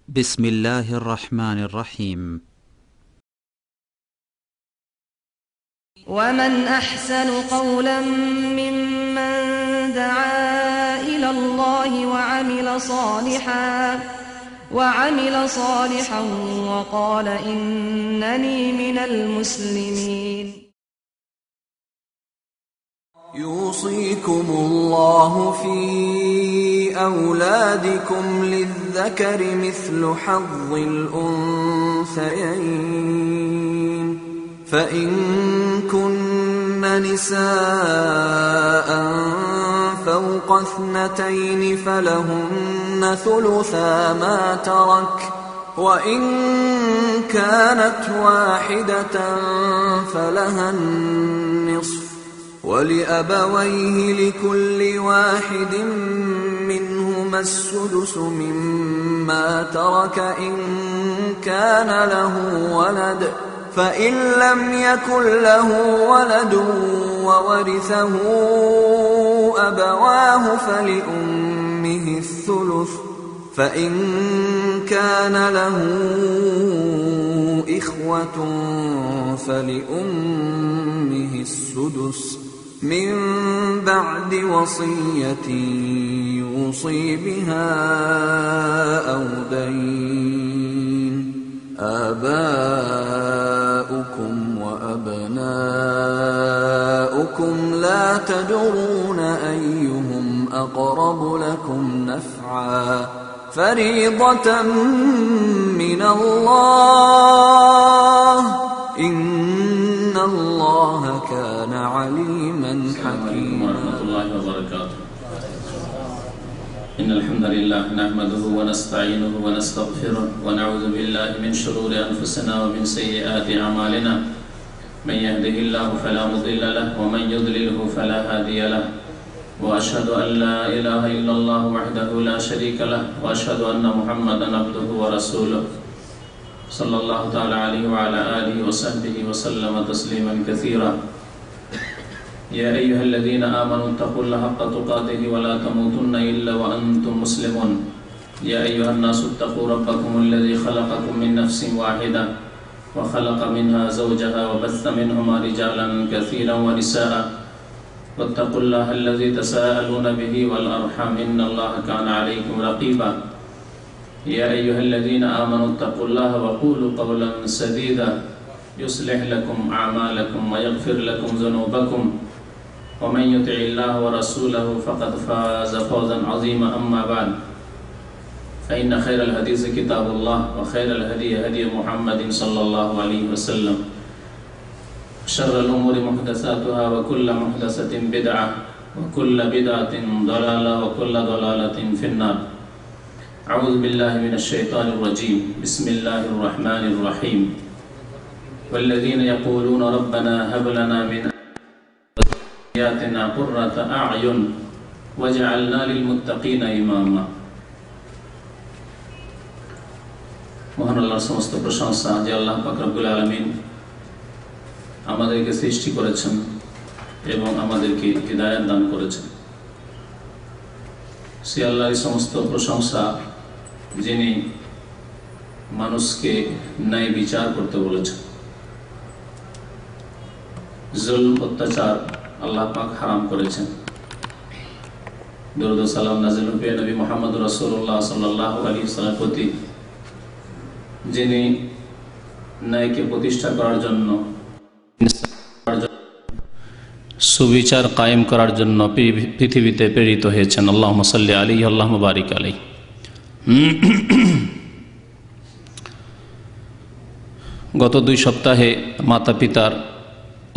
بسم الله الرحمن الرحيم. ومن أحسن قولا ممن دعا إلى الله وعمل صالحا وقال إنني من المسلمين. يوصيكم الله في أولادكم للذكر مثل حظ الأنثيين فإن كن نساء فوق 2 فلهن ثلثا ما ترك وإن كانت واحدة فلها النصف ولأبويه لكل واحد منهما السدس مما ترك إن كان له ولد فإن لم يكن له ولد وورثه أبواه فلأمه الثلث فإن كان له إخوة فلأمه السدس من بعد وصية يوصي بها أو دين. آباؤكم وأبناؤكم لا تدرون أيهم أقرب لكم نفعا فريضة من الله إن الله كان عليما حكيما. ورحمة الله وبركاته. إن الحمد لله نحمده ونستعينه ونستغفره ونعوذ بالله من شرور أنفسنا ومن سيئات أعمالنا من يهده الله فلا مضل له ومن يضلله فلا هادي له وأشهد أن لا إله إلا الله وحده لا شريك له وأشهد أن محمدا عبده ورسوله صلى الله تعالى عليه وعلى آله وصحبه وسلم تسليما كثيرا. يا أيها الذين آمنوا اتقوا الله حق تقاته ولا تموتن إلا وأنتم مسلمون. يا أيها الناس اتقوا ربكم الذي خلقكم من نفس واحدة وخلق منها زوجها وبث منهما رجالا كثيرا ونساء واتقوا الله الذي تساءلون به والأرحام إن الله كان عليكم رقيبا. يا أيها الذين آمنوا اتقوا الله وقولوا قولا سديدا يصلح لكم أعمالكم ويغفر لكم ذنوبكم ومن يطع الله ورسوله فقد فاز فوزا عظيما. أما بعد فإن خير الحديث كتاب الله وخير الهدي هدي محمد صلى الله عليه وسلم شر الأمور محدثاتها وكل محدثة بدعة وكل بدعة ضلالة وكل ضلالة في النار. أعوذ بالله من الشيطان الرجيم. بسم الله الرحمن الرحيم. والذين يقولون ربنا هب لنا من آياتنا قرة أعين واجعلنا للمتقين إماما. মহান আল্লাহর সমস্ত প্রশংসা যে আল্লাহ পাক রব্বুল আলামিন আমাদেরকে সৃষ্টি করেছেন এবং আমাদেরকে হিদায়াত দান করেছেন। সে আল্লাহর সমস্ত প্রশংসা যিনি মানুষকে ন্যায় বিচার করতে বলেছেন। জুলম অত্যাচার আল্লাহ পাক হারাম করেছেন। দরুদ ও সালাম নাযিল হোক নবী মুহাম্মদ রাসূলুল্লাহ সাল্লাল্লাহু আলাইহি ওয়াসাল্লামের প্রতি যিনি ন্যায়কে প্রতিষ্ঠা করার জন্য সুবিচার কায়েম করার জন্য পৃথিবীতে প্রেরিত হয়েছেন। আল্লাহুম্মা সাল্লি আলাইহি আল্লাহুম্মা বারিক আলাইহি। গত 2 সপ্তাহে মাতা পিতার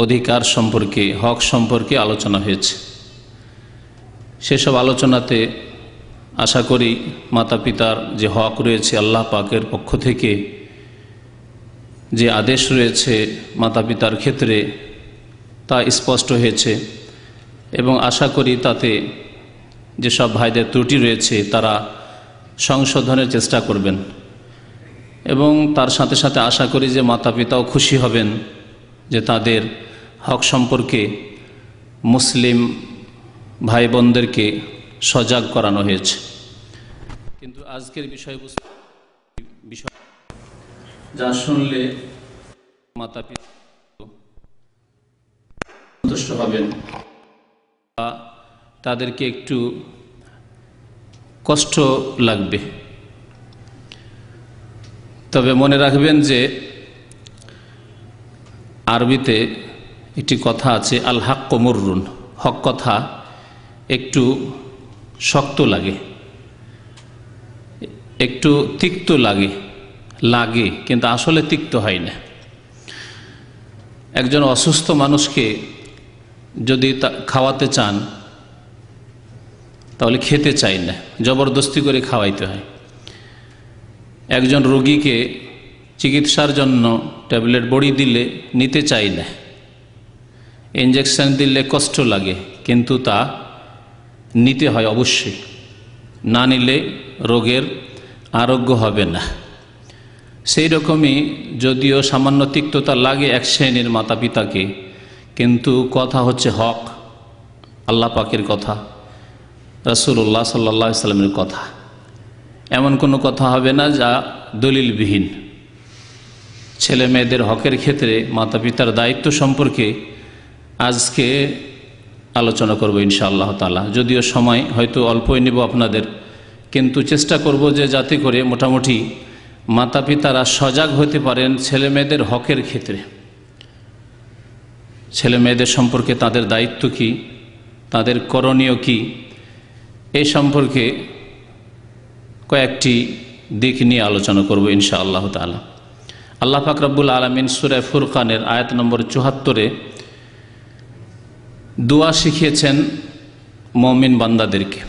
অধিকার সম্পর্কে, হক সম্পর্কে আলোচনা হয়েছে। সেসব আলোচনাতে আশা করি মাতা পিতার যে হক রয়েছে আল্লাহ পাকের পক্ষ থেকে যে আদেশ রয়েছে মাতা পিতার ক্ষেত্রে তা স্পষ্ট হয়েছে এবং আশা করি তাতে যেসব ভাইদের ত্রুটি রয়েছে তারা সংশোধনের চেষ্টা করবেন এবং তার সাথে সাথে আশা করি যে মাতা পিতাও খুশি হবেন যে তাদের হক সম্পর্কে মুসলিম ভাই বোনদেরকে সজাগ করানো হয়েছে। কিন্তু আজকের বিষয়বস্তু বিষয় যা শুনলে মাতা পিতা সন্তুষ্ট হবেন, তাদেরকে একটু কষ্ট লাগবে। তবে মনে রাখবেন যে আরবিতে একটি কথা আছে, আল হাক্কু মুররুন, হক কথা একটু শক্ত লাগে, একটু তিক্ত লাগে কিন্তু আসলে তিক্ত হয় না। একজন অসুস্থ মানুষকে যদি খাওয়াতে চান তাহলে খেতে চাই না, জবরদস্তি করে খাওয়াইতে হয়। একজন রোগীকে চিকিৎসার জন্য ট্যাবলেট বড়ি দিলে নিতে চাই না, ইঞ্জেকশন দিলে কষ্ট লাগে কিন্তু তা নিতে হয় অবশ্যই, না নিলে রোগের আরোগ্য হবে না। সেই রকমই যদিও সামান্য তিক্ততা লাগে এক শ্রেণীর মাতা পিতাকে, কিন্তু কথা হচ্ছে হক, আল্লাহ পাকের কথা, রাসূলুল্লাহ সাল্লাল্লাহু আলাইহি সাল্লামের কথা। এমন কোনো কথা হবে না যা দলিলবিহীন। ছেলে মেয়েদের হকের ক্ষেত্রে মাতা পিতার দায়িত্ব সম্পর্কে আজকে আলোচনা করব ইনশাআল্লাহ তাআলা। যদিও সময় হয়তো অল্পই নেব আপনাদের, কিন্তু চেষ্টা করব যে যাতে করে মোটামুটি মাতা পিতারা সজাগ হতে পারেন ছেলে মেয়েদের হকের ক্ষেত্রে। ছেলে মেয়েদের সম্পর্কে তাদের দায়িত্ব কি, তাদের করণীয় কি, এই সম্পর্কে কয়েকটি দিক নিয়ে আলোচনা করব ইনশাআল্লাহ তাআলা। আল্লাহ পাক রব্বুল আলামিন সূরা ফুরকানের আয়াত নম্বর ৭৪-এ দোয়া শিখিয়েছেন মুমিন বান্দাদেরকে।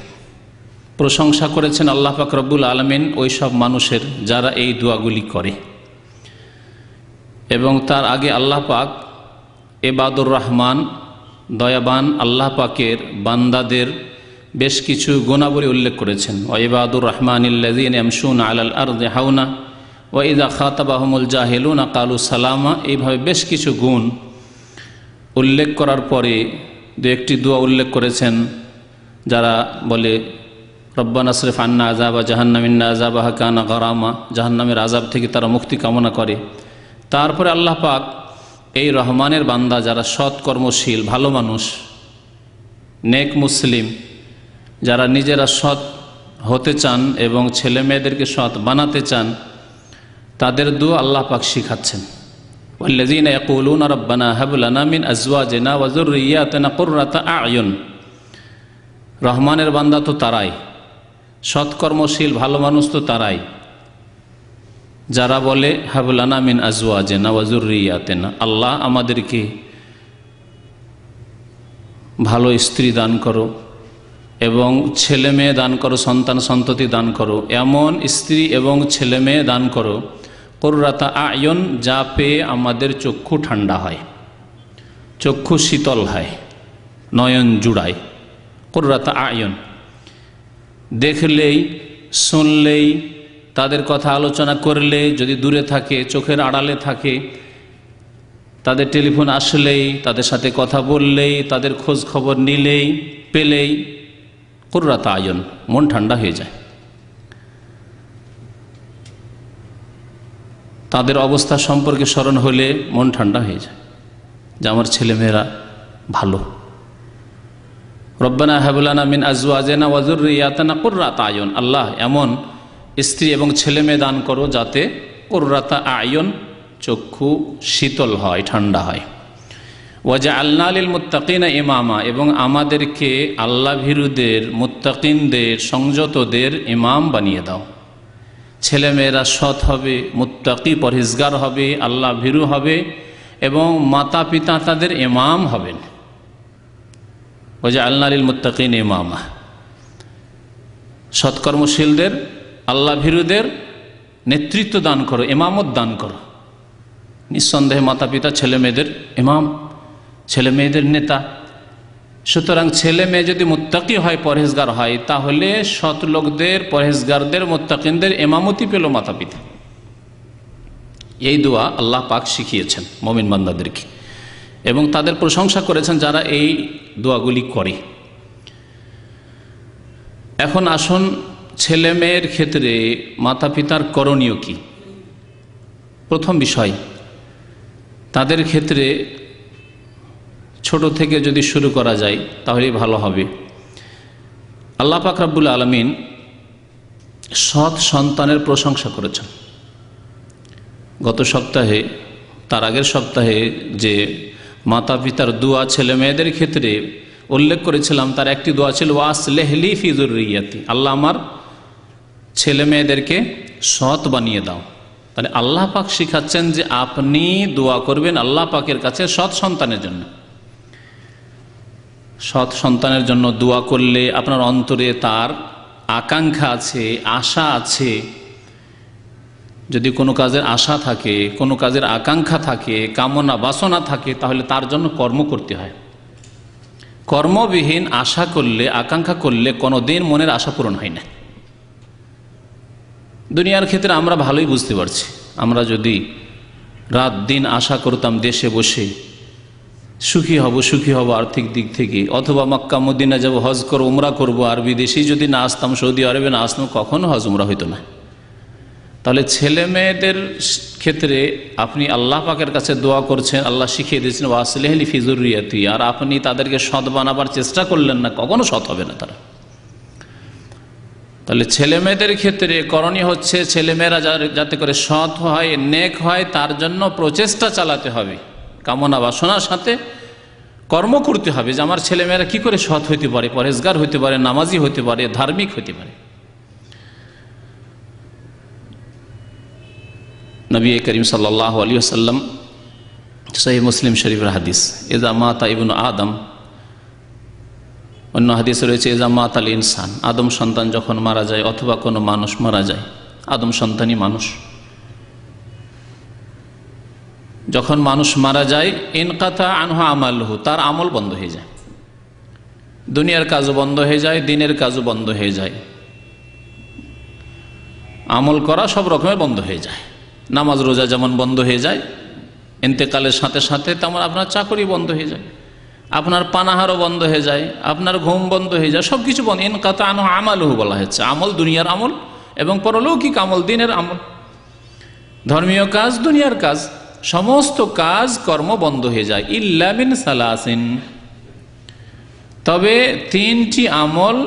প্রশংসা করেছেন আল্লাহ পাক রব্বুল আলামিন ওই সব মানুষের যারা এই দোয়াগুলি করে, এবং তার আগে আল্লাহ পাক ইবাদুর রহমান, দয়াবান আল্লাহ পাকের বান্দাদের বেশ কিছু গুণাবলী উল্লেখ করেছেন। ওয়া ইবাদুর রহমানিল্লাযীনা ইয়ামশুনা আলাল আরদি হাওনা ওয়া ইযা খাতাবাহুমুল জাহিলুনা ক্বালু সালামা। এইভাবে বেশ কিছু গুণ উল্লেখ করার পরে দু একটি দোয়া উল্লেখ করেছেন, যারা বলে রব্বানা আসরিফ আন্না আযাবা জাহান্নাম ইন্না আযাবাহা কানা গারামা, জাহান্নামের আযাব থেকে তারা মুক্তি কামনা করে। তারপরে আল্লাহ পাক এই রহমানের বান্দা যারা সৎ কর্মশীল ভালো মানুষ, নেক মুসলিম, যারা নিজেরা সৎ হতে চান এবং ছেলে মেয়েদেরকে সৎ বানাতে চান, তাদের দোয়া আল্লাহ পাক শিখাচ্ছেন। ওয়াল্লাযীনা ইয়াকুলুনা রাব্বানা হাব লানা মিন আজওয়াজিনা ওয়া যুররিয়্যাতিনা কুররাতা আ'য়ুন। রহমানের বান্দা তো তারাই, সৎকর্মশীল ভালো মানুষ তো তারাই যারা বলে হাব লানা মিন আজওয়াজিনা ওয়া যুররিয়্যাতিনা, আল্লাহ আমাদেরকে ভালো স্ত্রী দান করো এবং ছেলে মেয়ে দান করো, সন্তান সন্ততি দান করো, এমন স্ত্রী এবং ছেলে মেয়ে দান করো কুররাতা আ'য়ুন, যা পেয়ে আমাদের চক্ষু ঠান্ডা হয়, চক্ষু শীতল হয়, নয়ন জুড়ায়। কুররাতা আ'য়ুন, দেখলেই শুনলেই তাদের কথা আলোচনা করলে, যদি দূরে থাকে চোখের আড়ালে থাকে, তাদের টেলিফোন আসলেই, তাদের সাথে কথা বললেই, তাদের খোঁজ খবর নিলেই পেলেই কুররাতা আ'য়ুন, মন ঠান্ডা হয়ে যায়। তাদের অবস্থা সম্পর্কে স্মরণ হলে মন ঠান্ডা হয়ে যায় যে আমার ছেলেমেয়েরা ভালো। রব্বানা হাব লানা মিন আজওয়াজিনা ওয়া যুররিয়্যাতিনা কুররাতা আ'য়ুন, আল্লাহ এমন স্ত্রী এবং ছেলে মেয়ে দান করো যাতে কুররাতা আ'য়ুন, চক্ষু শীতল হয়, ঠান্ডা হয়। ওয়াজআলনা লিল মুত্তাকিনা ইমামা, এবং আমাদেরকে আল্লাহ ভীরুদের, মুত্তাকিনদের, সংযতদের ইমাম বানিয়ে দাও। ছেলেমেয়েরা সৎ হবে, মুত্তাকি পরহেজগার হবে, আল্লাহ ভীরু হবে এবং মাতা পিতা তাদের ইমাম হবেন। ওয়াজআলনা লিল মুত্তাকিনা ইমামা, সৎকর্মশীলদের, আল্লাহ ভীরুদের নেতৃত্ব দান করো, ইমামত দান করো। নিঃসন্দেহে মাতা পিতা ছেলে মেয়েদের ইমাম, ছেলে মেয়েদের নেতা। সুতরাং ছেলে মেয়ে যদি মুত্তাকি হয়, পরহেজগার হয়, তাহলে সৎ লোকদের, পরহেজগারদের, মুত্তাকিনদের ইমামতি পেল মাতা পিতা। এই দোয়া আল্লাহ পাক শিখিয়েছেন মুমিন বান্দাদেরকে এবং তাদের প্রশংসা করেছেন যারা এই দোয়াগুলি করে। এখন আসুন ছেলে মেয়ের ক্ষেত্রে মাতা পিতার করণীয় কি? প্রথম বিষয়, তাদের ক্ষেত্রে ছোট থেকে যদি শুরু করা যায় তাহলে ভালো হবে। আল্লাহ পাক রব্বুল আলামিন সৎ সন্তানের প্রশংসা করেছেন। গত সপ্তাহে, তার আগের সপ্তাহে যে মাতা পিতার দোয়া ছেলে মেয়েদের ক্ষেত্রে উল্লেখ করেছিলাম, তার একটি দোয়া ছিল ওয়াসলিহ লি ফি যুররিয়াতি, আল্লাহ আমার ছেলে মেয়েদেরকে সৎ বানিয়ে দাও। তাহলে আল্লাহ পাক শিখাচ্ছেন যে আপনি দোয়া করবেন আল্লাহ পাকের কাছে সৎ সন্তানের জন্য। সৎ সন্তানের জন্য দোয়া করলে আপনার অন্তরে তার আকাঙ্ক্ষা আছে, আশা আছে। যদি কোনো কাজের আশা থাকে, কোনো কাজের আকাঙ্ক্ষা থাকে, কামনা বাসনা থাকে, তাহলে তার জন্য কর্ম করতে হয়। কর্মবিহীন আশা করলে, আকাঙ্ক্ষা করলে কোনো দিন মনের আশা পূরণ হয় না। দুনিয়ার ক্ষেত্রে আমরা ভালোই বুঝতে পারছি। আমরা যদি রাত দিন আশা করতাম দেশে বসে সুখী হব আর্থিক দিক থেকে, অথবা মক্কা মদিনা যাব, হজ করব, উমরা করব, আর বিদেশি যদি না আসতাম, সৌদি আরবে না আসতাম, কখনো হজ উমরা হইতো না। তাহলে ছেলে মেয়েদের ক্ষেত্রে আপনি আল্লাহ পাকের কাছে দোয়া করছেন, আল্লাহ শিখিয়ে দিয়েছেন ওয়াসলিহ লি ফি যুররিয়াতি, আর আপনি তাদেরকে সৎ বানাবার চেষ্টা করলেন না, কখনো সৎ হবে না তারা। তাহলে ছেলে মেয়েদের ক্ষেত্রে করণীয় হচ্ছে ছেলেমেয়েরা যাতে করে সৎ হয়, নেক হয়, তার জন্য প্রচেষ্টা চালাতে হবে। কামনা বাসনার সাথে কর্ম করতে হবে যে আমার ছেলেমেয়েরা কি করে সৎ হইতে পারে, পরহেজগার হইতে পারে, নামাজি হইতে পারে, ধার্মিক হইতে পারে। নবী করিম সাল্লাল্লাহু আলাইহি ওয়াসাল্লাম, সহিহ মুসলিম শরীফের হাদিস, ইযা মাতা ইবনু আদম, অন্য হাদিসে রয়েছে ইযা মাতাল ইনসান, আদম সন্তান যখন মারা যায় অথবা কোনো মানুষ মারা যায়, আদম সন্তানই মানুষ, যখন মানুষ মারা যায় ইনকাতা আনহু আমালুহু, তার আমল বন্ধ হয়ে যায়। দুনিয়ার কাজও বন্ধ হয়ে যায়, দিনের কাজও বন্ধ হয়ে যায়, আমল করা সব রকমের বন্ধ হয়ে যায়। নামাজ রোজা যেমন বন্ধ হয়ে যায় ইন্তেকালের সাথে সাথে, তেমন আপনার চাকরি বন্ধ হয়ে যায়, আপনার পানাহারও বন্ধ হয়ে যায়, আপনার ঘুম বন্ধ হয়ে যায়, সব কিছু বন্ধ। ইনকাতা আনহু আমালুহু বলা হচ্ছে, আমল দুনিয়ার আমল এবং পরলৌকিক আমল, দিনের আমল, ধর্মীয় কাজ, দুনিয়ার কাজ, সমস্ত কাজ কর্ম বন্ধ হয়ে যায়। ইল্লা মিন সালাসিন, তবে তিনটি আমল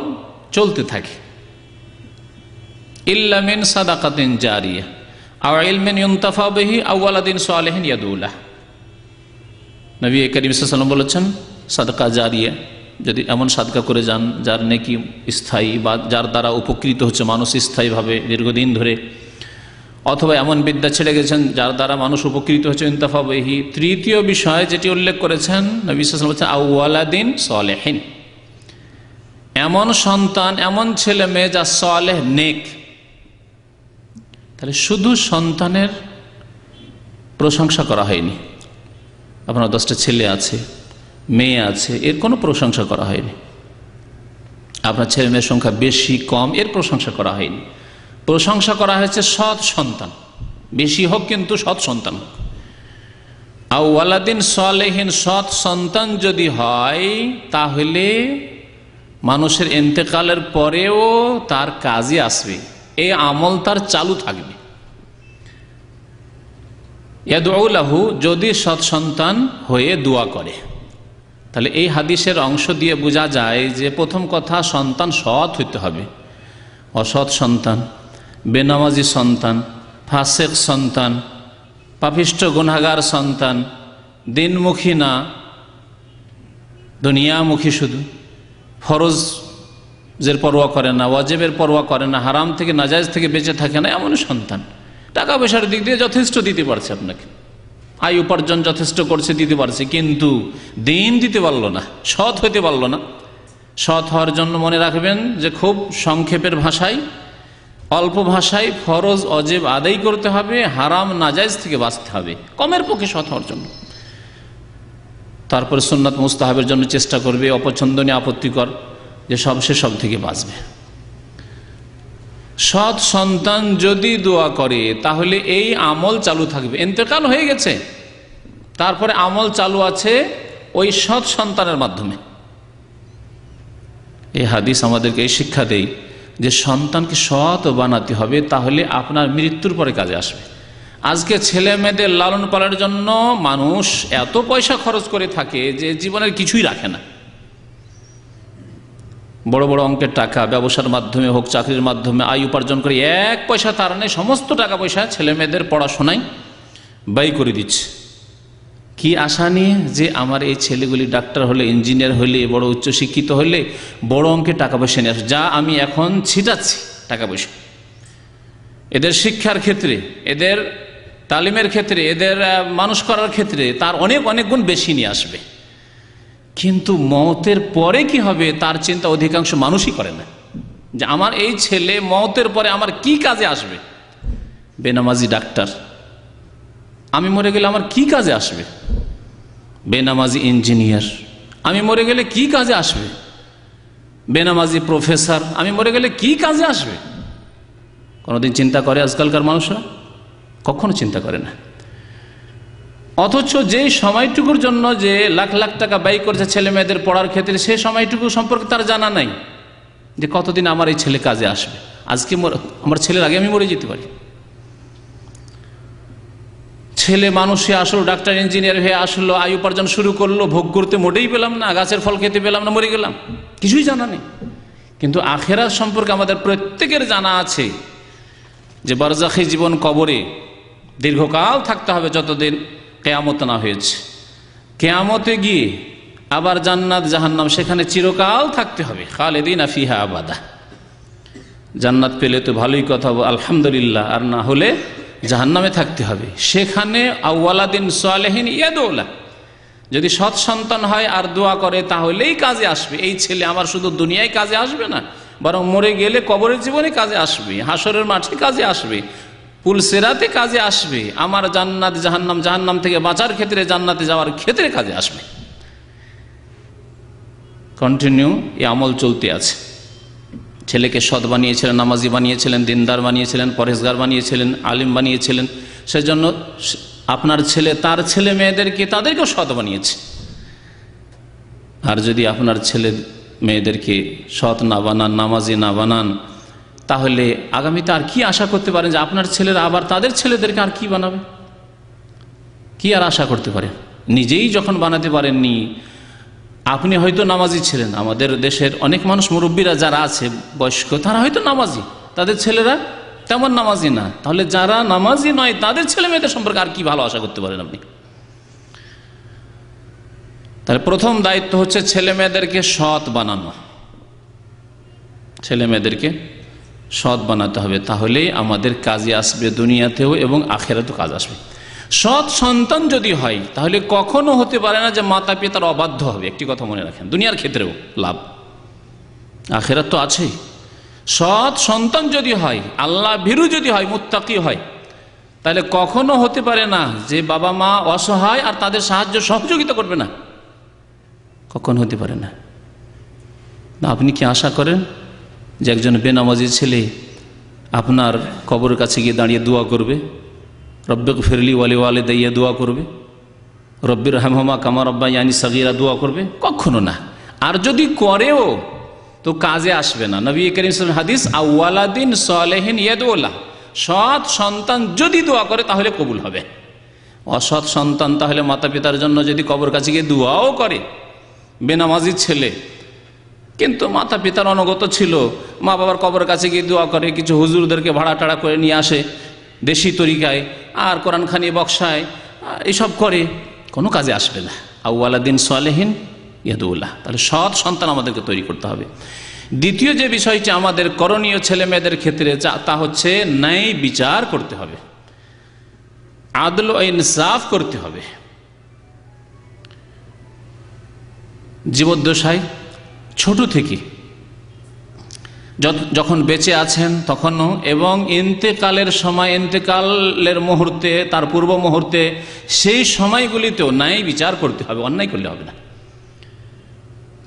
চলতে থাকে। ইল্লা মিন সাদাকাতিন জারিয়া আও ইলমিন ইউনতাফা বিহি আও ওয়ালাদিন সালিহিন ইয়াদউ লাহ। নবী করিম সাল্লাল্লাহু আলাইহি ওয়াসাল্লাম বলেছেন সাদকা জারিয়া, যদি এমন সাদকা করে যান যার নেকি স্থায়ী বা যার দ্বারা উপকৃত হচ্ছে মানুষ স্থায়ীভাবে দীর্ঘদিন ধরে, অথবা এমন বিদ্যা ছেড়ে গেছেন যার দ্বারা মানুষ উপকৃত হচ্ছে, ইনতাফা বিহি। তৃতীয় বিষয় যেটি উল্লেখ করেছেন নবী সাল্লাল্লাহু আলাইহি ওয়াসাল্লাম বলেছেন আও ওয়ালাদিন সালিহিন, এমন সন্তান, এমন ছেলে মেয়ে যা সালেহ, নেক। তাহলে শুধু সন্তানের প্রশংসা করা হয়নি। আপনার 10টা ছেলে আছে, মেয়ে আছে, এর কোনো প্রশংসা করা হয়নি। আপনার ছেলে মেয়ের সংখ্যা বেশি কম, এর প্রশংসা করা হয়নি। প্রশংসা করা হয়েছে সৎ সন্তান, বেশি হোক কিন্তু সৎ সন্তান হোক। আও ওয়ালাদিন সালেহিন, সৎ সন্তান যদি হয় তাহলে মানুষের ইন্তেকালের পরেও তার কাজে আসবে, এই আমল তার চালু থাকবে। ইয়াদউ লাহু, যদি সৎ সন্তান হয়ে দোয়া করে। তাহলে এই হাদিসের অংশ দিয়ে বোঝা যায় যে প্রথম কথা, সন্তান সৎ হইতে হবে। অসৎ সন্তান, বেনামাজি সন্তান, ফাসেক সন্তান, পাপিষ্ঠ গুনাহগার সন্তান, দিনমুখী না, দুনিয়ামুখী, শুধু ফরজের পরোয়া করে না, ওয়াজিবের পরোয়া করে না, হারাম থেকে নাজায়েজ থেকে বেঁচে থাকে না, এমন সন্তান। টাকা পয়সার দিক দিয়ে যথেষ্ট দিতে পারছে আপনাকে, আয় উপার্জন যথেষ্ট করছে, দিতে পারছে, কিন্তু দিন দিতে পারলো না, সৎ হইতে পারলো না। সৎ হওয়ার জন্য মনে রাখবেন যে খুব সংক্ষেপের ভাষায়, অল্প ভাষায় ফরজ অজেব আদায় করতে হবে, হারাম নাজায়েজ থেকে বাঁচতে হবে কমের পক্ষে সৎ হওয়ার জন্য। তারপরে সুন্নাত মুস্তাহাবের জন্য চেষ্টা করবে, অপছন্দনীয় আপত্তিকর যে সব থেকে বাঁচবে। সৎ সন্তান যদি দোয়া করে তাহলে এই আমল চালু থাকবে। ইন্তেকাল হয়ে গেছে, তারপরে আমল চালু আছে ওই সৎ সন্তানের মাধ্যমে। এই হাদিস আমাদেরকে এই শিক্ষা দেয় যে সন্তানকে সৎ বানাতে হবে, তাহলে আপনার মৃত্যুর পরে কাজে আসবে। আজকে ছেলে মেয়েদের লালন পালনের জন্য মানুষ এত পয়সা খরচ করে থাকে যে জীবনের কিছুই রাখে না। বড় বড় অঙ্কের টাকা ব্যবসার মাধ্যমে হোক, চাকরির মাধ্যমে আয় উপার্জন করে এক পয়সা তার নেই, সমস্ত টাকা পয়সা ছেলে মেয়েদের পড়াশোনায় ব্যয় করে দিচ্ছে। কি আশা নিয়ে? যে আমার এই ছেলেগুলি ডাক্তার হলে, ইঞ্জিনিয়ার হলে, বড় উচ্চশিক্ষিত হলে বড় অঙ্কের টাকা পয়সা নিয়ে আসে, যা আমি এখন ছিটাচ্ছি টাকা পয়সা এদের শিক্ষার ক্ষেত্রে, এদের তালিমের ক্ষেত্রে, এদের মানুষ করার ক্ষেত্রে তার অনেক অনেক গুণ বেশি নিয়ে আসবে। কিন্তু মওতের পরে কি হবে তার চিন্তা অধিকাংশ মানুষই করে না, যে আমার এই ছেলে মওতের পরে আমার কি কাজে আসবে। বেনামাজি ডাক্তার, আমি মরে গেলে আমার কি কাজে আসবে। বেনামাজি ইঞ্জিনিয়ার, আমি মরে গেলে কি কাজে আসবে। বেনামাজি প্রফেসর, আমি মরে গেলে কি কাজে আসবে। কোনোদিন চিন্তা করে আজকালকার মানুষরা? কখনো চিন্তা করে না। অথচ যে সময়টুকুর জন্য যে লাখ লাখ টাকা ব্যয় করেছে ছেলে মেয়েদের পড়ার ক্ষেত্রে, সে সময়টুকু সম্পর্কে তার জানা নাই যে কতদিন আমার এই ছেলে কাজে আসবে। আজকে আমার ছেলের আগে আমি মরে যেতে পারি। ছেলে মানুষে আসলো, ডাক্তার ইঞ্জিনিয়ার হয়ে আসলো, আয় উপার্জন শুরু করলো, ভোগ করতে মোটেই পেলাম না, গাছের ফল খেতে পেলাম না, মরে গেলাম, কিছুই জানা নেই। কিন্তু আখিরাত সম্পর্কে আমাদের প্রত্যেকের জানা আছে যে বারজাখী জীবন, কবরে দীর্ঘকাল থাকতে হবে, যতদিন কিয়ামত না হয়েছে। কিয়ামতে গিয়ে আবার জান্নাত জাহান্নাম, সেখানে চিরকাল থাকতে হবে, খালিদিনা ফিহা আবাদা। জান্নাত পেলে তো ভালোই কথা, আলহামদুলিল্লাহ, আর না হলে জাহান্নামে থাকতে হবে। সেখানে আওয়ালাদিন সালেহিন ইয়াদুলা, যদি সৎ সন্তান হয় আর দোয়া করে তাহলেই কাজে আসবে। এই ছেলে আমার শুধু দুনিয়ায় কাজে আসবে না, বরং মরে গেলে কবরের জীবনে কাজে আসবে, হাসরের মাঠে কাজে আসবে, পুলসেরাতে কাজে আসবে, আমার জান্নাত জাহান্নাম, জাহান্নাম থেকে বাঁচার ক্ষেত্রে, জান্নাতে যাওয়ার ক্ষেত্রে কাজে আসবে। কন্টিনিউ এই আমল চলতে আছে। ছেলেকে সৎ বানিয়েছিলেন, নামাজি বানিয়েছিলেন, দিনদার বানিয়েছিলেন, পরহেজগার বানিয়েছিলেন, আলিম বানিয়েছিলেন, সেজন্য আপনার ছেলে তার ছেলে মেয়েদেরকে, তাদেরকেও সৎ বানিয়েছে। আর যদি আপনার ছেলে মেয়েদেরকে সৎ না বানান, নামাজি না বানান, তাহলে আগামীতে আর কি আশা করতে পারেন যে আপনার ছেলেরা আবার তাদের ছেলেদেরকে আর কি বানাবে? কি আর আশা করতে পারেন? নিজেই যখন বানাতে পারেননি। আপনি হয়তো নামাজি ছিলেন, আমাদের দেশের অনেক মানুষ, মুরব্বীরা যারা আছে বয়স্ক, তারা হয়তো নামাজি, তাদের ছেলেরা তেমন নামাজি না। তাহলে যারা নামাজি নয় তাদের ছেলে মেয়েদের সম্পর্কে আর কি ভালো আশা করতে পারেন আপনি? তাহলে প্রথম দায়িত্ব হচ্ছে ছেলে মেয়েদেরকে সৎ বানানো, ছেলে মেয়েদেরকে সৎ বানাতে হবে, তাহলেই আমাদের কাজে আসবে দুনিয়াতেও এবং আখিরাতেও কাজ আসবে। সৎ সন্তান যদি হয় তাহলে কখনো হতে পারে না যে মাতা পিতার অবাধ্য হবে। একটি কথা মনে রাখেন, দুনিয়ার ক্ষেত্রেও লাভ, আখিরাত তো আছেই। সৎ সন্তান যদি হয়, আল্লাহ ভীরু যদি হয়, মুত্তাকি হয়, তাহলে কখনো হতে পারে না যে বাবা মা অসহায় আর তাদের সাহায্য সহযোগিতা করবে না, কখনো হতে পারে না। আপনি কি আশা করেন যে একজন বেনামাজি ছেলে আপনার কবরের কাছে গিয়ে দাঁড়িয়ে দোয়া করবে, রব্বিক ফিরলি ওয়ালি ওয়ালিদাইয়া দোয়া করবে, রব্বির রহমা কামা রব্বায়ানি সাগীরা দোয়া করবে? কখনো না। আর যদি করেও তো কাজে আসবে না। নবী করিম সাল্লাল্লাহু আলাইহি ওয়াসাল্লাম হাদিস, আওয়ালাদিন সালেহিন ইয়াদুল্লাহ, সৎ সন্তান যদি দোয়া করে তাহলে কবুল হবে। অসৎ সন্তান তাহলে মাতা পিতার জন্য যদি কবর কাছে গিয়ে দোয়াও করে, বেনামাজি ছেলে কিন্তু মাতা পিতার অনুগত ছিল, মা বাবার কবর কাছে গিয়ে দোয়া করে, কিছু হুজুরদেরকে ভাড়া টাড়া করে নিয়ে আসে দেশি তরিকায়, আর কোরআন খানি বক্সায়, এসব করে, কোনো কাজে আসবে না। আউয়ালাদিন সালেহিন ইয়াদুল্লাহ, তাহলে সৎ সন্তান আমাদেরকে তৈরি করতে হবে। দ্বিতীয় যে বিষয়টি আমাদের করণীয় ছেলে মেয়েদের ক্ষেত্রে, তা হচ্ছে ন্যায় বিচার করতে হবে, আদল ও ইনসাফ করতে হবে। জীবদ্দশায় ছোট থেকে যখন বেঁচে আছেন তখনও, এবং ইন্তেকালের সময়, ইন্তেকালের মুহূর্তে, তার পূর্ব মুহূর্তে, সেই সময়গুলিতেও ন্যায় বিচার করতে হবে, অন্যায় করলে হবে না।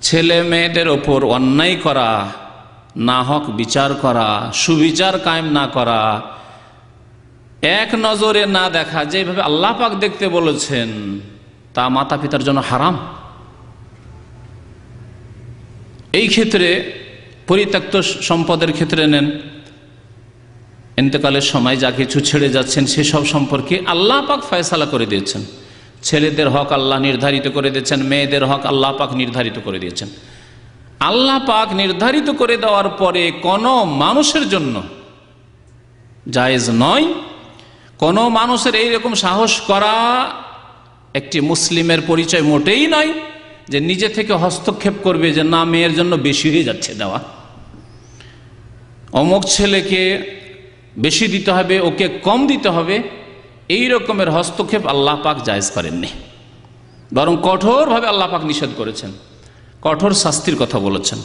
ছেলে মেয়েদের ওপর অন্যায় করা, না হক বিচার করা, সুবিচার কায়েম না করা, এক নজরে না দেখা, যেভাবে আল্লাহ পাক দেখতে বলেছেন, তা মাতা পিতার জন্য হারাম। এই ক্ষেত্রে পরিত্যক্ত সম্পদের ক্ষেত্রে নেন, ইন্তেকালের সময় যা কিছু ছেড়ে যাচ্ছেন সেসব সম্পর্কে আল্লাহ পাক ফয়সালা করে দিয়েছেন। ছেলেদের হক আল্লাহ নির্ধারিত করে দিয়েছেন, মেয়েদের হক আল্লাহ পাক নির্ধারিত করে দিয়েছেন। আল্লাহ পাক নির্ধারিত করে দেওয়ার পরে কোনো মানুষের জন্য জায়েজ নয়, কোনো মানুষের এইরকম সাহস করা একটি মুসলিমের পরিচয় মোটেই নয় যে নিজে থেকে হস্তক্ষেপ করবে যে না মেয়ের জন্য বেশি হয়ে যাচ্ছে দেওয়া, অমুক ছেলেকে বেশি দিতে হবে, ওকে কম দিতে হবে। এই রকমের হস্তক্ষেপ আল্লাহ পাক জায়েজ করেননি, বরং কঠোরভাবে আল্লাহ পাক নিষেধ করেছেন, কঠোর শাস্তির কথা বলেছেন।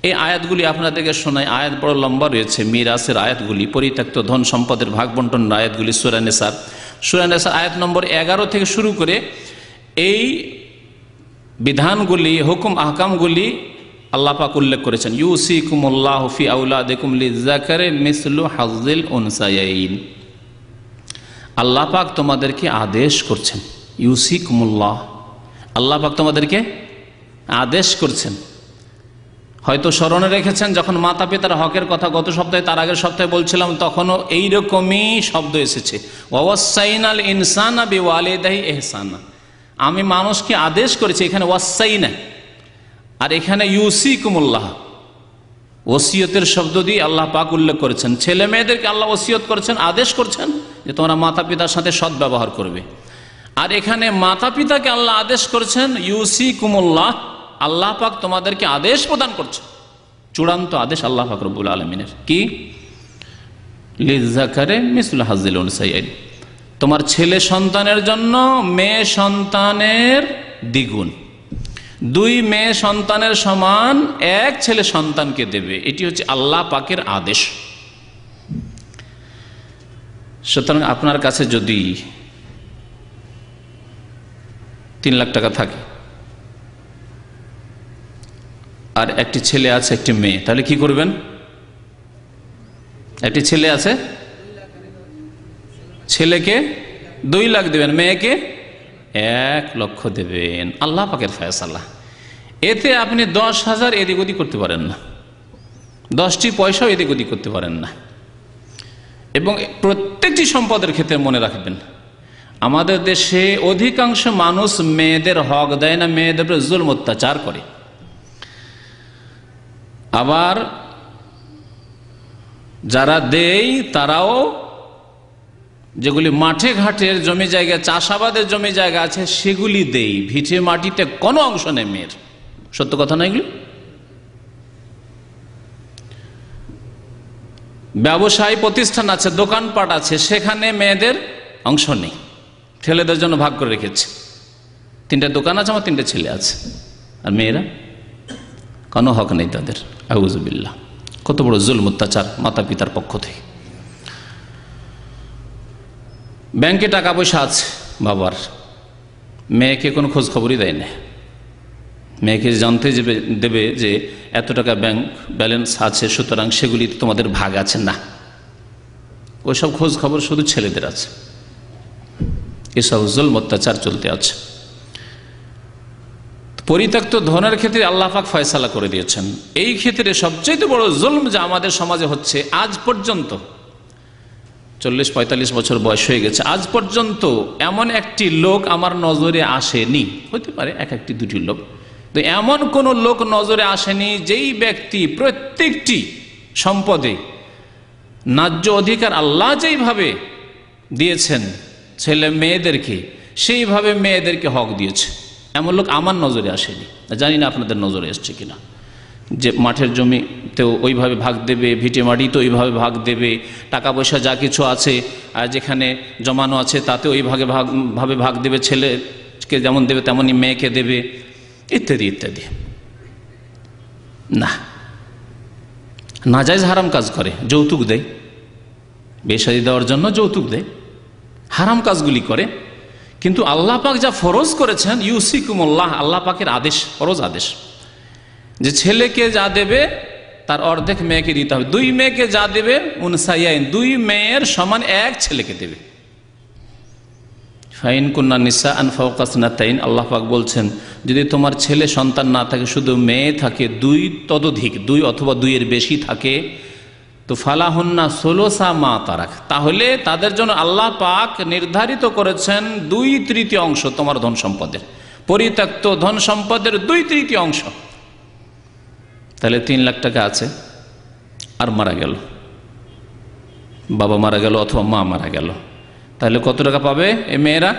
এই আয়াতগুলি আপনাদেরকে শোনায়, আয়াত বড় লম্বা রয়েছে, মিরাসের আয়াতগুলি, পরিত্যক্ত ধন সম্পদের ভাগ বন্টনের আয়াতগুলি সূরা নিসার আয়াত নম্বর 11 থেকে শুরু করে এই বিধানগুলি, হুকুম আহকামগুলি আল্লাহ পাক উল্লেখ করেছেন। ইউসিকুমুল্লাহু ফি আওলাদিকুম লিযাকারি মিসলু হাজ্জিল উনসায়াইন। আল্লাহ পাক তোমাদেরকে আদেশ করছেন, ইউসিকুমুল্লাহ, আল্লাহ পাক তোমাদেরকে আদেশ করছেন। হয়তো স্মরণে রেখেছেন যখন মাতা পিতার হকের কথা গত সপ্তাহে, তার আগের সপ্তাহে বলছিলাম, তখনও এইরকমই শব্দ এসেছে, ওয়াসাইনাল ইনসানা বিওয়ালিদাইহি ইহসানা। আমি মানুষকে আদেশ করেছি, এখানে ওয়াসাইনা, আর এখানে ইউসিকুমুল্লাহ, ওসিয়তের শব্দ দিয়ে আল্লাহ পাক উল্লেখ করেছেন। ছেলে মেয়েদেরকে আল্লাহ ওসিয়ত করছেন, আদেশ করছেন যে তোমরা মাতা পিতার সাথে সৎ ব্যবহার করবে। আর এখানে মাতা পিতাকে আল্লাহ আদেশ করেছেন ইউসিকুমুল্লাহ, আল্লাহ পাক তোমাদেরকে আদেশ প্রদান করছেন, চূড়ান্ত আদেশ আল্লাহ পাক রব্বুল আলামিনের। কি? লিযাকারি মিসলু হাজ্জিল উনসায়াইন, তোমার ছেলে সন্তানের জন্য মেয়ে সন্তানের দ্বিগুণ, 2 মেয়ে সন্তানের সমান 1 ছেলে সন্তানকে দেবে। এটি হচ্ছে আল্লাহ পাকের আদেশ। সুতরাং আপনার কাছে যদি 3 লাখ টাকা থাকে আর একটি ছেলে আছে একটি মেয়ে, তাহলে কি করবেন? একটি ছেলে আছে, ছেলেকে 2 লাখ দেবেন, মেয়েকে 1 লক্ষ দেবেন। আল্লাহ পাকের ফয়সালা। এতে আপনি 10,000 এদিক ওদিক করতে পারেন না, 10টি পয়সাও এদিক ওদিক করতে পারেন না। এবং প্রত্যেকটি সম্পদের ক্ষেত্রে মনে রাখবেন, আমাদের দেশে অধিকাংশ মানুষ মেয়েদের হক দেয় না, মেয়েদের উপরে জুলম অত্যাচার করে। আবার যারা দেয় তারাও যেগুলি মাঠে ঘাটের জমি জায়গা, চাষাবাদের জমি জায়গা আছে সেগুলি দেই, ভিটে মাটিতে কোনো অংশ নেই মেয়ের। সত্য কথা না এগুলি? ব্যবসায়ী প্রতিষ্ঠান আছে, দোকানপাট আছে, সেখানে মেয়েদের অংশ নেই, ছেলেদের জন্য ভাগ করে রেখেছে। 3টে দোকান আছে, আমার 3টে ছেলে আছে, আর মেয়েরা কোনো হক নেই তাদের। আউযুবিল্লাহ, কত বড় জুলম অত্যাচার মাতা পিতার পক্ষ থেকে। ব্যাংকে টাকা পয়সা আছে বাবার, মেয়েকে কোনো খোঁজ খবরই দেয় না। মেয়েকে জানতে দেবে যে এত টাকা ব্যাংক ব্যালেন্স আছে, সুতরাং সেগুলি তোমাদের ভাগ আছে না, ওইসব খোঁজ খবর শুধু ছেলেদের আছে। এসব জুলম অত্যাচার চলতে আছে। পরিত্যক্ত ধনের ক্ষেত্রে আল্লাহ পাক ফয়সালা করে দিয়েছেন। এই ক্ষেত্রে সবচেয়ে বড় জুলম যা আমাদের সমাজে হচ্ছে, আজ পর্যন্ত 40-45 বছর বয়স হয়ে গেছে, আজ পর্যন্ত এমন একটি লোক আমার নজরে আসেনি, হতে পারে 1-2টি লোক, তো এমন কোন লোক নজরে আসেনি যেই ব্যক্তি প্রত্যেকটি সম্পদে ন্যায্য অধিকার আল্লাহ যেইভাবে দিয়েছেন ছেলে মেয়েদেরকে, সেইভাবে মেয়েদেরকে হক দিয়েছে, এমন লোক আমার নজরে আসেনি। জানি না আপনাদের নজরে এসছে কিনা, যে মাঠের জমিতেও ওইভাবে ভাগ দেবে, ভিটে মাটিতেও ওইভাবে ভাগ দেবে, টাকা পয়সা যা কিছু আছে আর যেখানে জমানো আছে তাতে ওইভাবে ভাগ দেবে, ছেলেকে যেমন দেবে তেমনই মেয়েকে দেবে, ইত্যাদি ইত্যাদি। না, নাজায়েজ হারাম কাজ করে, যৌতুক দেয়, বেশাদি দেওয়ার জন্য যৌতুক দেয়, হারাম কাজগুলি করে। কিন্তু আল্লাহ পাক যা ফরজ করেছেন, ইউসিকুমুল্লাহ, আল্লাহ পাকের আদেশ, ফরজ আদেশ, যে ছেলেকে যা দেবে তার অর্ধেক মেয়েকে দিতে হবে। 2 মেয়েকে যা দেবে উনসায়াইন, 2 মেয়ের সমান 1 ছেলেকে দেবে। ফাইন কুন্না নিসাআন ফাওকা ইসনাতাইন, আল্লাহ পাক বলছেন যদি তোমার ছেলে সন্তান না থাকে, শুধু মেয়ে থাকে, দুই ততোধিক, দুই অথবা দুইয়ের বেশি থাকে, তো ফালাহুন্না সুলুসা মা তারাক, তাহলে তাদের জন্য আল্লাহ পাক নির্ধারিত করেছেন 2/3 অংশ তোমার ধন সম্পদের, পরিত্যক্ত ধন সম্পদের 2/3 অংশ। তাহলে 3 লাখ টাকা আছে, আর মারা গেল, বাবা মারা গেল অথবা মা মারা গেল, তাহলে কত টাকা পাবে এই মেয়েরা?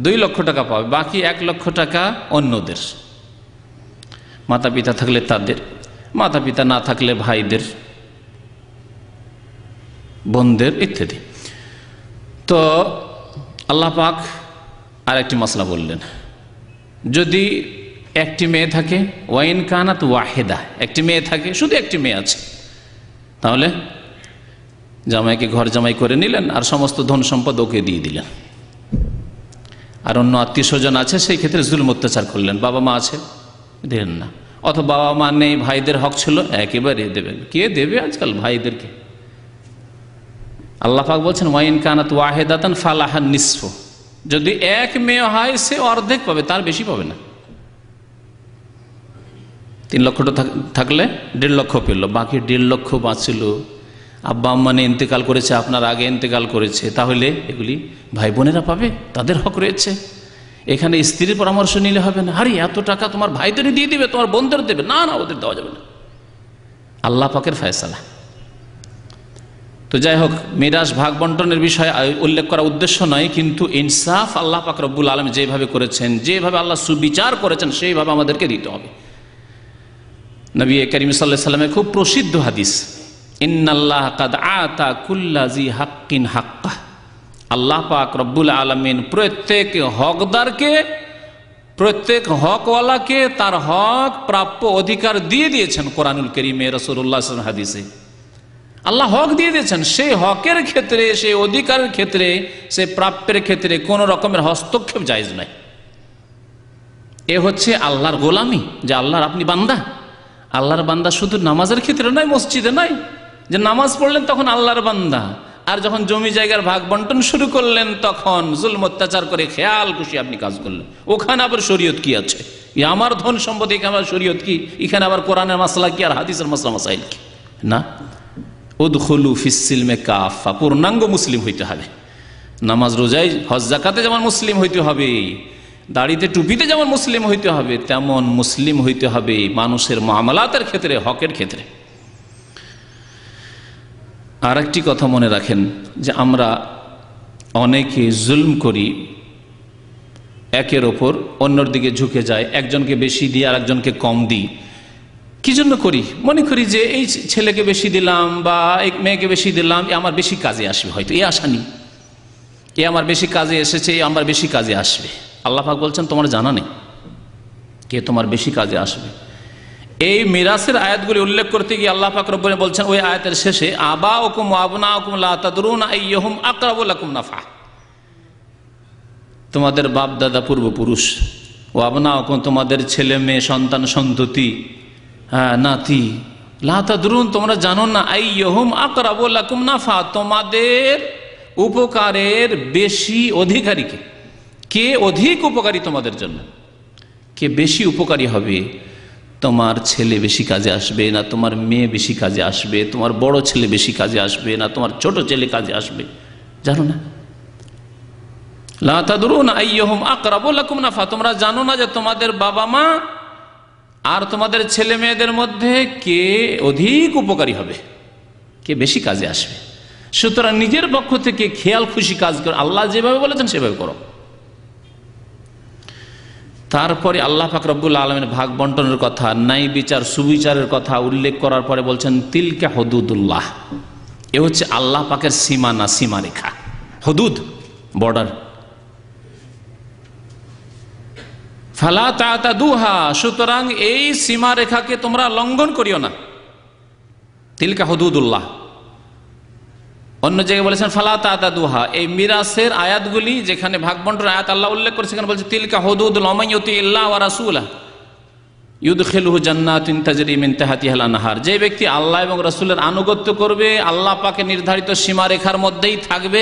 2 লক্ষ টাকা পাবে, বাকি 1 লক্ষ টাকা অন্যদের, মাতা পিতা থাকলে তাদের, মাতা পিতা না থাকলে ভাইদের, বোনদের ইত্যাদি। তো আল্লাহ পাক আর একটি মাসলা বললেন, যদি একটি মেয়ে থাকে, ওয়াইন কানাত ওয়াহেদা, একটি মেয়ে থাকে, শুধু একটি মেয়ে আছে, তাহলে জামাইকে ঘর জামাই করে নিলেন আর সমস্ত ধন সম্পদ ওকে দিয়ে দিলেন। আর অন্য আত্মীয় স্বজন আছে, সেই ক্ষেত্রে জুলুম অত্যাচার করলেন। বাবা মা আছে, দিলেন না, অথবা বাবা মা নেই, ভাইদের হক ছিল, একেবারে দেবেন। কে দেবে আজকাল ভাইদেরকে? আল্লাহ পাক বলছেন ওয়াইন কানাত ওয়াহেদাতান ফালাহান নিসফু, যদি এক মেয়ে হয় সে অর্ধেক পাবে, তার বেশি পাবে না। 3 লক্ষ থাকলে 1.5 লক্ষ পেল, বাকি 1.5 লক্ষ বাঁচল। আব্বা আম্মা ইন্তেকাল করেছে, আপনার আগে ইন্তেকাল করেছে, তাহলে এগুলি ভাই বোনেরা পাবে, তাদের হক রয়েছে। এখানে স্ত্রীর পরামর্শ নিলে হবে না, আরে এত টাকা তোমার ভাইদেরই দিয়ে দিবে, তোমার বোনদের দেবে না, না ওদের দেওয়া যাবে না, আল্লাহ পাকের ফয়সালা। তো যাই হোক, মিরাস ভাগ বন্টনের বিষয়ে উল্লেখ করা উদ্দেশ্য নয়, কিন্তু ইনসাফ আল্লাহ পাক রব্বুল আলামিন যেভাবে করেছেন, যেভাবে আল্লাহ সুবিচার করেছেন, সেইভাবে আমাদেরকে দিতে হবে। নবী করিম সাল্লাল্লাহু আলাইহি ওয়াসাল্লামের খুব প্রসিদ্ধ হাদিস, ইন্নাল্লাহ কাদ আতা কুল্লা জি হাক্কিন হাক্কাহ, আল্লাহ পাক রব্বুল আলামিন প্রত্যেক হকদারকে, প্রত্যেক হকওয়ালাকে তার হক প্রাপ্য অধিকার দিয়ে দিয়েছেন। কোরআনুল কারীমে, রাসূলুল্লাহ সাল্লাল্লাহু আলাইহি ওয়াসাল্লাম হাদিসে আল্লাহ হক দিয়ে দিয়েছেন। সেই হকের ক্ষেত্রে, সেই অধিকারের ক্ষেত্রে, সেই প্রাপ্যের ক্ষেত্রে কোন রকমের হস্তক্ষেপ জায়েজ নাই। এ হচ্ছে আল্লাহর গোলামি, যে আল্লাহর আপনি বান্দা। আল্লাহর বান্দা শুধু নামাজের ক্ষেত্রে নয়, মসজিদে নয়, যে নামাজ পড়লেন তখন আল্লাহর বান্দা, আর যখন জমি জায়গার ভাগ বন্টন শুরু করলেন তখন জুলম অত্যাচার করে খেয়াল খুশি আপনি কাজ করলেন। ওখানে আবার শরীয়ত কি আছে? আমার ধন সম্পদ, এখানে আবার শরীয়ত কি? এখানে আবার কোরআনের মাসলা কি আর হাদিসের মাসলা মাসাইল কি? না, উদখুলু ফিস সিলমে কাফা, পূর্ণাঙ্গ মুসলিম হইতে হবে। নামাজ রোজায় হজ যাকাতে যেমন মুসলিম হইতে হবে, দাড়িতে টুপিতে যেমন মুসলিম হইতে হবে, তেমন মুসলিম হইতে হবে মানুষের মুআমালাতের ক্ষেত্রে, হকের ক্ষেত্রে। আর একটি কথা মনে রাখেন, যে আমরা অনেকে জুলম করি, একের ওপর অন্যর দিকে ঝুঁকে যায়, একজনকে বেশি দিই আর একজনকে কম দিই। কি জন্য করি? মনে করি যে এই ছেলেকে বেশি দিলাম বা এই মেয়েকে বেশি দিলাম, এ আমার বেশি কাজে আসবে, হয়তো এ আশা নেই, এ আমার বেশি কাজে এসেছে, এ আমার বেশি কাজে আসবে। আল্লাহ পাক বলছেন তোমার জানা নেই কে তোমার বেশি কাজে আসবে। এই মিরাসের আয়াতগুলি উল্লেখ করতে গিয়ে আল্লাহ পাক রব্বুল আলামিন বলছেন ওই আয়াতের শেষে, আবাউকুম ওয়া আবনাউকুম লা তাদরুনা আইয়ুহুম আকরাবু লাকুম নাফা, তোমাদের বাপ দাদা পূর্বপুরুষ, ও আবনাউকুম তোমাদের ছেলে মেয়ে সন্তান সন্ততি, নাতি, লা তাদরুন তোমরা জানো না, আইয়ুহুম আকরাবু লাকুম নাফা, তোমাদের উপকারের বেশি অধিকারীকে, কে অধিক উপকারী তোমাদের জন্য, কে বেশি উপকারী হবে। তোমার ছেলে বেশি কাজে আসবে না তোমার মেয়ে বেশি কাজে আসবে, তোমার বড় ছেলে বেশি কাজে আসবে না তোমার ছোট ছেলে কাজে আসবে, জানো না? লা তাদরুনা আইয়ুহুম আকরাবু লাকুম নাফা, তোমরা জানো না যে তোমাদের বাবা মা আর তোমাদের ছেলে মেয়েদের মধ্যে কে অধিক উপকারী হবে, কে বেশি কাজে আসবে। সুতরাং নিজের পক্ষ থেকে খেয়াল খুশি কাজ করো, আল্লাহ যেভাবে বলেছেন সেভাবে করো। তারপরে আল্লাহ পাক রব্বুল আলামিন ভাগ বন্টনের কথা, ন্যায় বিচার সুবিচারের কথা উল্লেখ করার পরে বলছেন তিলকা হুদুদুল্লাহ, এ হচ্ছে আল্লাহ পাকের সীমানা, সীমারেখা, হুদুদ, বর্ডার। ফালা তাতাদুহা, সুতরাং এই সীমারেখাকে তোমরা লঙ্ঘন করিও না। তিলকা হুদুদুল্লাহ। অন্য জায়গায় বলেছেন ফালা তাতাদুহা। এই মিরাসের আয়াতগুলি যেখানে ভাগ বন্টনের আয়াত আল্লাহ উল্লেখ করেছে, সেখানে বলছে তিলকা হুদুদুল মান ইউতিল্লাহ ওয়া রাসূলাহু ইউদখিলুহু জান্নাতিন তাজরি মিন তাহতিহাল আনহার, যে ব্যক্তি আল্লাহ এবং রাসূলের আনুগত্য করবে, আল্লাহ পাকের নির্ধারিত সীমারেখার মধ্যেই থাকবে,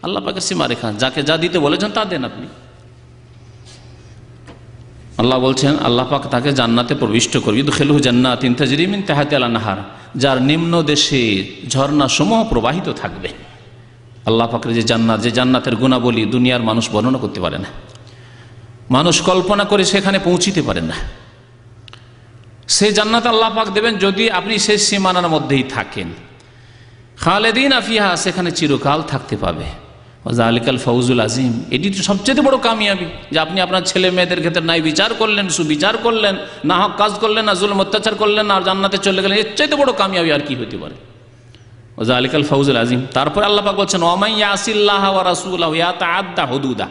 আল্লাহ পাকের সীমারেখা, যাকে যা দিতে বলেছেন তা দেন আপনি। আল্লাহ বলছেন আল্লাহ পাক তাকে জান্নাতে প্রবিষ্ট করবে, ইদখিলহু জান্নাতিন তাজরি মিন তাহতিহাল আনহার, যার নিম্ন দেশে ঝর্ণা সমূহ প্রবাহিত থাকবে। আল্লাহ পাকের যে জান্নাত, যে জান্নাতের গুণাবলী দুনিয়ার মানুষ বর্ণনা করতে পারে না, মানুষ কল্পনা করে সেখানে পৌঁছিতে পারে না। সেই জান্নাত আল্লাহ পাক দেবেন যদি আপনি সেই সীমানার মধ্যেই থাকেন। খালেদিনা ফিহা, সেখানে চিরকাল থাকতে পাবে। যালিকাল ফাউজুল আজিম, এটি তো সবচেয়ে বড় কামিয়াবি, যে আপনি আপনার ছেলে মেয়েদের ক্ষেত্রে নাই বিচার করলেন, সুবিচার করলেন, না হক কাজ করলেন না, জুলম অত্যাচার করলেন না, আর জান্নাতে চলে গেলেন। এর চাইতে বড় কামিয়াবি আর কি হতে পারে? যালিকাল ফাউজুল আজিম। তারপর আল্লাহ পাক বলছেন ওয়া ইয়াসিল্লাহ ওয়া রাসূলাহু ইয়াতাআদ্দা হুদুদা,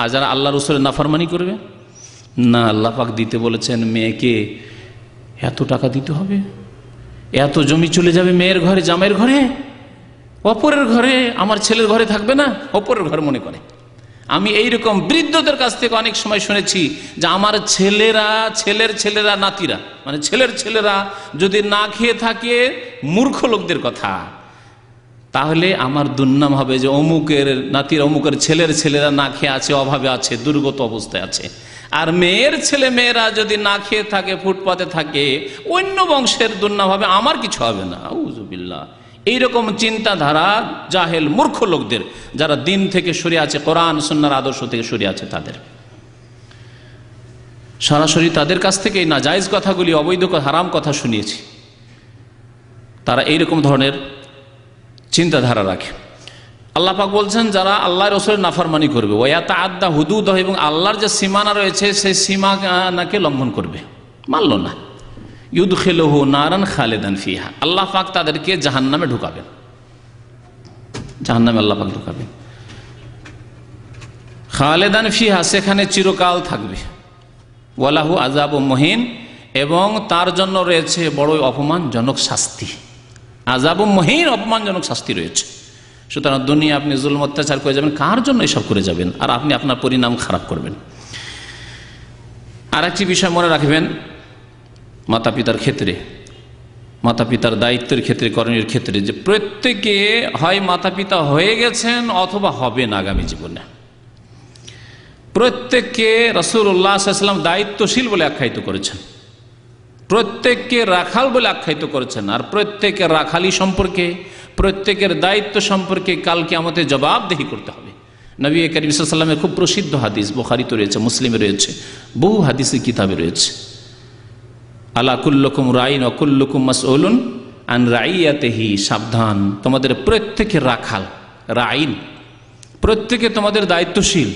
আর যারা আল্লাহ রাসূলের নাফরমানি করবে না, আল্লাহ পাক দিতে বলেছেন মেয়েকে এত টাকা দিতে হবে, এত জমি চলে যাবে মেয়ের ঘরে, জামাইয়ের ঘরে, অপরের ঘরে, আমার ছেলের ঘরে থাকবে না, অপরের ঘরে মনে করে। আমি এইরকম বৃদ্ধদের কাছ থেকে অনেক সময় শুনেছি যে আমার ছেলের ছেলেরা নাতিরা, মানে ছেলের ছেলেরা যদি না খেয়ে থাকে, মূর্খ লোকদের কথা, তাহলে আমার দুর্নাম হবে যে অমুকের নাতিরা, অমুকের ছেলের ছেলেরা না খেয়ে আছে, অভাবে আছে, দুর্গত অবস্থায় আছে। আর মেয়ের ছেলে মেয়েরা যদি না খেয়ে থাকে, ফুটপাতে থাকে, অন্য বংশের দুর্নাম হবে, আমার কিছু হবে না। আউযুবিল্লাহ। এইরকম চিন্তাধারা জাহেল মূর্খ লোকদের, যারা দিন থেকে সরে আছে, কোরআন সুন্নাহর আদর্শ থেকে সরে আছে, তাদের সরাসরি তাদের কাছ থেকে না জায়েজ কথাগুলি, অবৈধ হারাম কথা শুনিয়েছি। তারা এইরকম ধরনের চিন্তাধারা রাখে। আল্লাহ পাক বলছেন যারা আল্লাহ রাসূলের নাফরমানি করবে, ওয়া ইয়াতাআদ্দা হুদুদাহু, এবং আল্লাহর যে সীমানা রয়েছে সেই সীমানাকে লঙ্ঘন করবে, মানল না, ইউদখিলুহু নারান খালিদান ফিহা, আল্লাহ পাক তাদেরকে জাহান্নামে ঢুকাবেন, জাহান্নামে আল্লাহ পাক ঢুকাবেন। খালিদান ফিহা, সেখানে চিরকাল থাকবে। ওয়ালাহু আযাবুম মুহিন, এবং তার জন্য রয়েছে বড়ই অপমানজনক শাস্তি। আযাবুম মুহিন, অপমানজনক শাস্তি রয়েছে। সুতরাং দুনিয়া আপনি জুলম অত্যাচার করে যাবেন, কার জন্য এসব করে যাবেন, আর আপনি আপনার পরিণাম খারাপ করবেন। আর একটি বিষয় মনে রাখবেন, মাতা পিতার ক্ষেত্রে, মাতা পিতার দায়িত্বের ক্ষেত্রে, করণীয় ক্ষেত্রে, যে প্রত্যেকে হয় মাতা পিতা হয়ে গেছেন অথবা হবেন আগামী জীবনে। প্রত্যেককে রাসূলুল্লাহ সাল্লাল্লাহু আলাইহি ওয়াসাল্লাম দায়িত্বশীল বলে আখ্যায়িত করেছেন, প্রত্যেককে রাখাল বলে আখ্যায়িত করেছেন। আর প্রত্যেকের রাখালি সম্পর্কে, প্রত্যেকের দায়িত্ব সম্পর্কে কাল কিয়ামতে জবাবদিহি করতে হবে। নবী করিম সাল্লাল্লাহু আলাইহি ওয়াসাল্লামের খুব প্রসিদ্ধ হাদিস, বুখারীতে রয়েছে, মুসলিমে রয়েছে, বহু হাদিসের কিতাবে রয়েছে, আলা কুল্লুকুম রাইন ওয়া কুল্লুকুম মাসউলুন আন রাইয়াতিহি, সাবধান, তোমাদের প্রত্যেকে রাখাল, রাইন, প্রত্যেকে তোমাদের দায়িত্বশীল,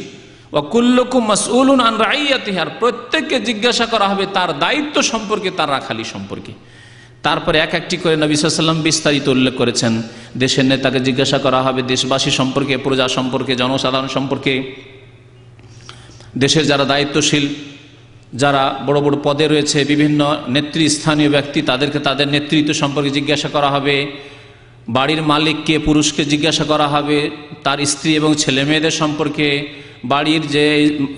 ওয়া কুল্লুকুম মাসউলুন আন রাইয়াতিহি, আর প্রত্যেককে জিজ্ঞাসা করা হবে তার দায়িত্ব সম্পর্কে, তার রাখালি সম্পর্কে। তারপরে এক একটি করে নবী সাল্লাল্লাহু আলাইহি ওয়াসাল্লাম বিস্তারিত উল্লেখ করেছেন। দেশের নেতাকে জিজ্ঞাসা করা হবে দেশবাসী সম্পর্কে, প্রজা সম্পর্কে, জনসাধারণ সম্পর্কে। দেশের যারা দায়িত্বশীল, যারা বড় বড় পদে রয়েছে, বিভিন্ন নেতৃস্থানীয় ব্যক্তি, তাদেরকে তাদের নেতৃত্ব সম্পর্কে জিজ্ঞাসা করা হবে। বাড়ির মালিককে, পুরুষকে জিজ্ঞাসা করা হবে তার স্ত্রী এবং ছেলে মেয়েদের সম্পর্কে। বাড়ির যে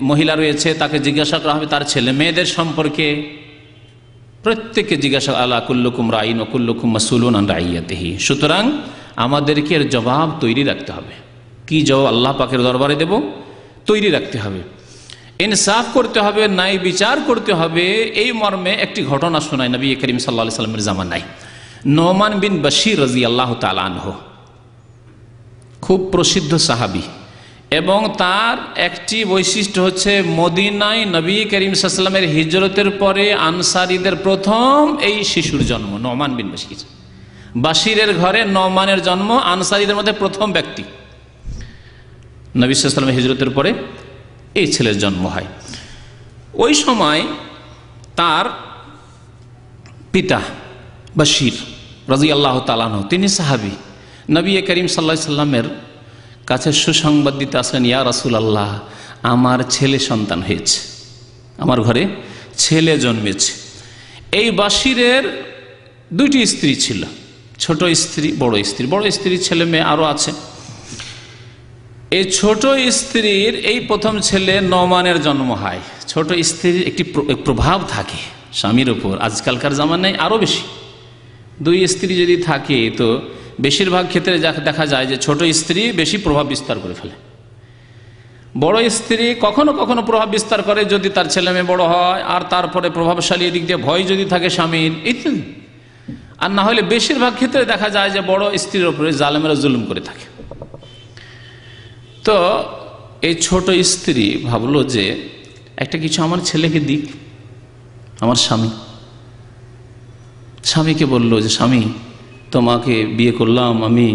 মহিলা রয়েছে তাকে জিজ্ঞাসা করা হবে তার ছেলে মেয়েদের সম্পর্কে। প্রত্যেককে জিজ্ঞাসা, আলা কুল্লুকুম রাইন ওয়া কুল্লুকুম মাসউলুন আন রাইয়াতিহি। সুতরাং আমাদেরকে এর জবাব তৈরি রাখতে হবে। কি জবাব আল্লাহ পাকের দরবারে দেব, তৈরি রাখতে হবে। ইনসাফ করতে হবে, ন্যায় বিচার করতে হবে। এই মর্মে একটি ঘটনা শোনায় নবী করিম সাল্লাল্লাহু আলাইহি ওয়াসাল্লামের জামানায়। নোমান বিন বশীর রাদিয়াল্লাহু তাআলা আনহু, খুব প্রসিদ্ধ সাহাবী, এবং তার একটি বৈশিষ্ট্য হচ্ছে মদিনায় নবী করিম সাল্লাল্লাহু আলাইহি ওয়াসাল্লামের হিজরতের পরে আনসারীদের প্রথম এই শিশুর জন্ম, নোমান বিন বশীর। বাশিরের ঘরে নোমানের জন্ম, আনসারীদের মধ্যে প্রথম ব্যক্তি। নবী সাল্লাল্লাহু আলাইহি ওয়াসাল্লামের হিজরতের পরে এই ছেলের জন্ম হয়। ওই সময় তার পিতা বশীর রাদিয়াল্লাহু তাআলা আনহু, তিনি সাহাবী, নবী করিম সাল্লাল্লাহু আলাইহি ওয়াসাল্লামের কাছে সুসংবাদ দিতে আসলেন, ইয়া রাসূলুল্লাহ, আমার ছেলে সন্তান হয়েছে, আমার ঘরে ছেলে জন্মেছে। এই বাশিরের দুইটি স্ত্রী ছিল, ছোট স্ত্রী, বড় স্ত্রী। বড় স্ত্রীর ছেলে মেয়ে আরও আছে। এই ছোট স্ত্রীর এই প্রথম ছেলে নোমানের জন্ম হয়। ছোট স্ত্রীর একটি প্রভাব থাকে স্বামীর উপর, আজকালকার জামানায় আরও বেশি। দুই স্ত্রী যদি থাকে তো বেশিরভাগ ক্ষেত্রে দেখা যায় যে ছোট স্ত্রী বেশি প্রভাব বিস্তার করে ফেলে। বড় স্ত্রী কখনো কখনো প্রভাব বিস্তার করে যদি তার ছেলে মেয়ে বড় হয়, আর তারপরে প্রভাবশালী দিক দিয়ে ভয় যদি থাকে স্বামীর ইত্যাদি। আর না হলে বেশিরভাগ ক্ষেত্রে দেখা যায় যে বড় স্ত্রীর উপরে জালেমেরা জুলুম করে থাকে। তো এই ছোট স্ত্রী ভাবলো যে একটা কিছু আমার ছেলেকে দিক। আমার স্বামীকে বলল যে স্বামী, তোমাকে বিয়ে করলাম আমি,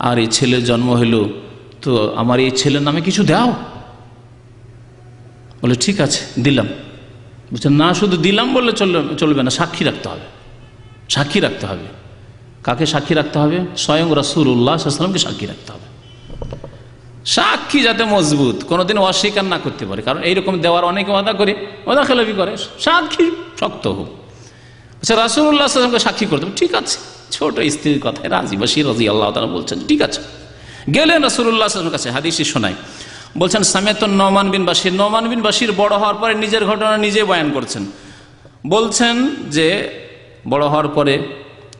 আর এই ছেলের জন্ম হলো, তো আমার এই ছেলের নামে কিছু দাও। বলে ঠিক আছে দিলাম। বলছে না, শুধু দিলাম বললে চলবে না, সাক্ষী রাখতে হবে। সাক্ষী রাখতে হবে। কাকে সাক্ষী রাখতে হবে? স্বয়ং রাসূলুল্লাহ সাল্লাল্লাহু আলাইহি ওয়াসাল্লামকে সাক্ষী রাখতে হবে। সাক্ষী যাতে মজবুত, কোনোদিন অস্বীকার না করতে পারে, কারণ এইরকম দেওয়ার অনেকে ওয়াদা খেলাপি করে। সাক্ষী শক্ত হোক। আচ্ছা, রাসূলুল্লাহ সাল্লাল্লাহু আলাইহি ওয়াসাল্লামকে সাক্ষী করতে হবে। ঠিক আছে, ছোট স্ত্রীর কথায় রাজি। বাশির রাদিয়াল্লাহু তাআলা বলছেন ঠিক আছে। গেলেন রাসূলুল্লাহ সাল্লাল্লাহু আলাইহি ওয়াসাল্লামের কাছে, হাদিসে শোনায়। বলছেন সামিআতু নোমান বিন বাশির। নোমান বিন বাশির বড় হওয়ার পরে নিজের ঘটনা নিজে বয়ান করছেন। বলছেন যে বড় হওয়ার পরে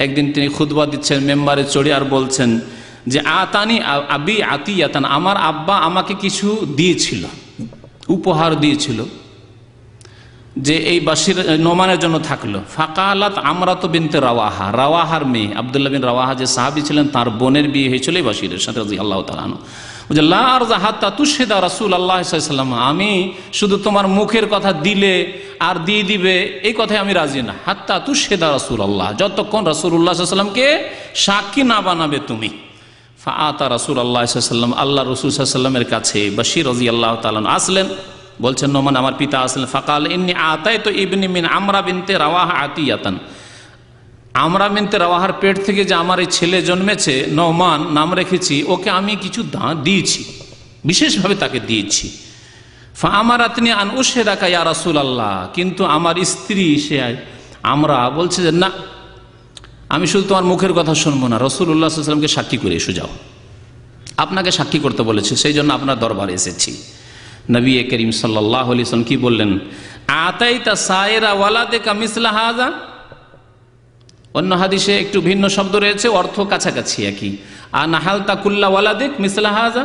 একদিন তিনি খুতবা দিচ্ছেন মেম্বারে চড়ে, আর বলছেন যে আতানি আবি আতিয়াতান, আমার আব্বা আমাকে কিছু দিয়েছিল, উপহার দিয়েছিল, যে এই বাশির নোমানের জন্য থাকলো। ফাকালাত আমরাত বিনতে রাওয়াহা, রাওয়াহার মেয়ে আব্দুল্লাহ বিন রাওয়াহা যে সাহাবী ছিলেন, তার বোনের বিয়ে হয়েছিল এই বাশিরের সাথে রাদিয়াল্লাহু তাআলা আনহু। বলে লা আরযা হাত্তা তুশহিদা রাসূলুল্লাহ সাল্লাল্লাহু আলাইহি ওয়াসাল্লাম, আমি শুধু তোমার মুখের কথা দিলে আর দিয়ে দিবে এই কথায় আমি রাজি না। হাত্তা তুশহিদা রাসূলুল্লাহ, যতক্ষণ রাসূলুল্লাহ সাল্লাল্লাহু আলাইহি ওয়াসাল্লামকে সাক্ষী না বানাবে তুমি। ফাআতা রাসূলুল্লাহ সাল্লাল্লাহু আলাইহি ওয়াসাল্লাম, আল্লাহ রাসূল সাল্লাল্লাহু আলাইহি ওয়াসাল্লামের কাছে বাশির রাদিয়াল্লাহু তাআলা আসলেন। বলছেন নোমান আমার পিতা আসলেন। ফাকাল ইন্নী আতাইতু ইবনি মিন আমরা বিনতে রাওয়াহা আতিয়াতান, আমরা বিনতে রাওয়াহার পেট থেকে যে আমার এই ছেলে জন্মেছে নোমান নাম রেখেছি, ওকে আমি কিছু দিয়েছি, বিশেষভাবে তাকে দিয়েছি। ফাআমারাতনি আন উশহিদাকা ইয়া রাসূলুল্লাহ, কিন্তু আমার স্ত্রী সে আমরা বলছে যে না, আমি শুধু তোমার মুখের কথা শুনবো না, রাসূলুল্লাহ সাল্লাল্লাহু আলাইহি ওয়াসাল্লামকে সাক্ষী করে এসে যাও, আপনাকে সাক্ষী করতে বলেছে, সেই জন্য আপনার দরবারে এসেছি। নবী করিম সাল্লাল্লাহু আলাইহি ওয়াসাল্লাম কি বললেন? আতাইতা সায়রা ওয়ালাদিকা মিসলা হাযা। অন্য হাদিসে একটু ভিন্ন শব্দ রয়েছে, অর্থ কাছাকাছি একই। আনাহালতা কুল্লা ওয়ালাদিক মিসলা হাযা,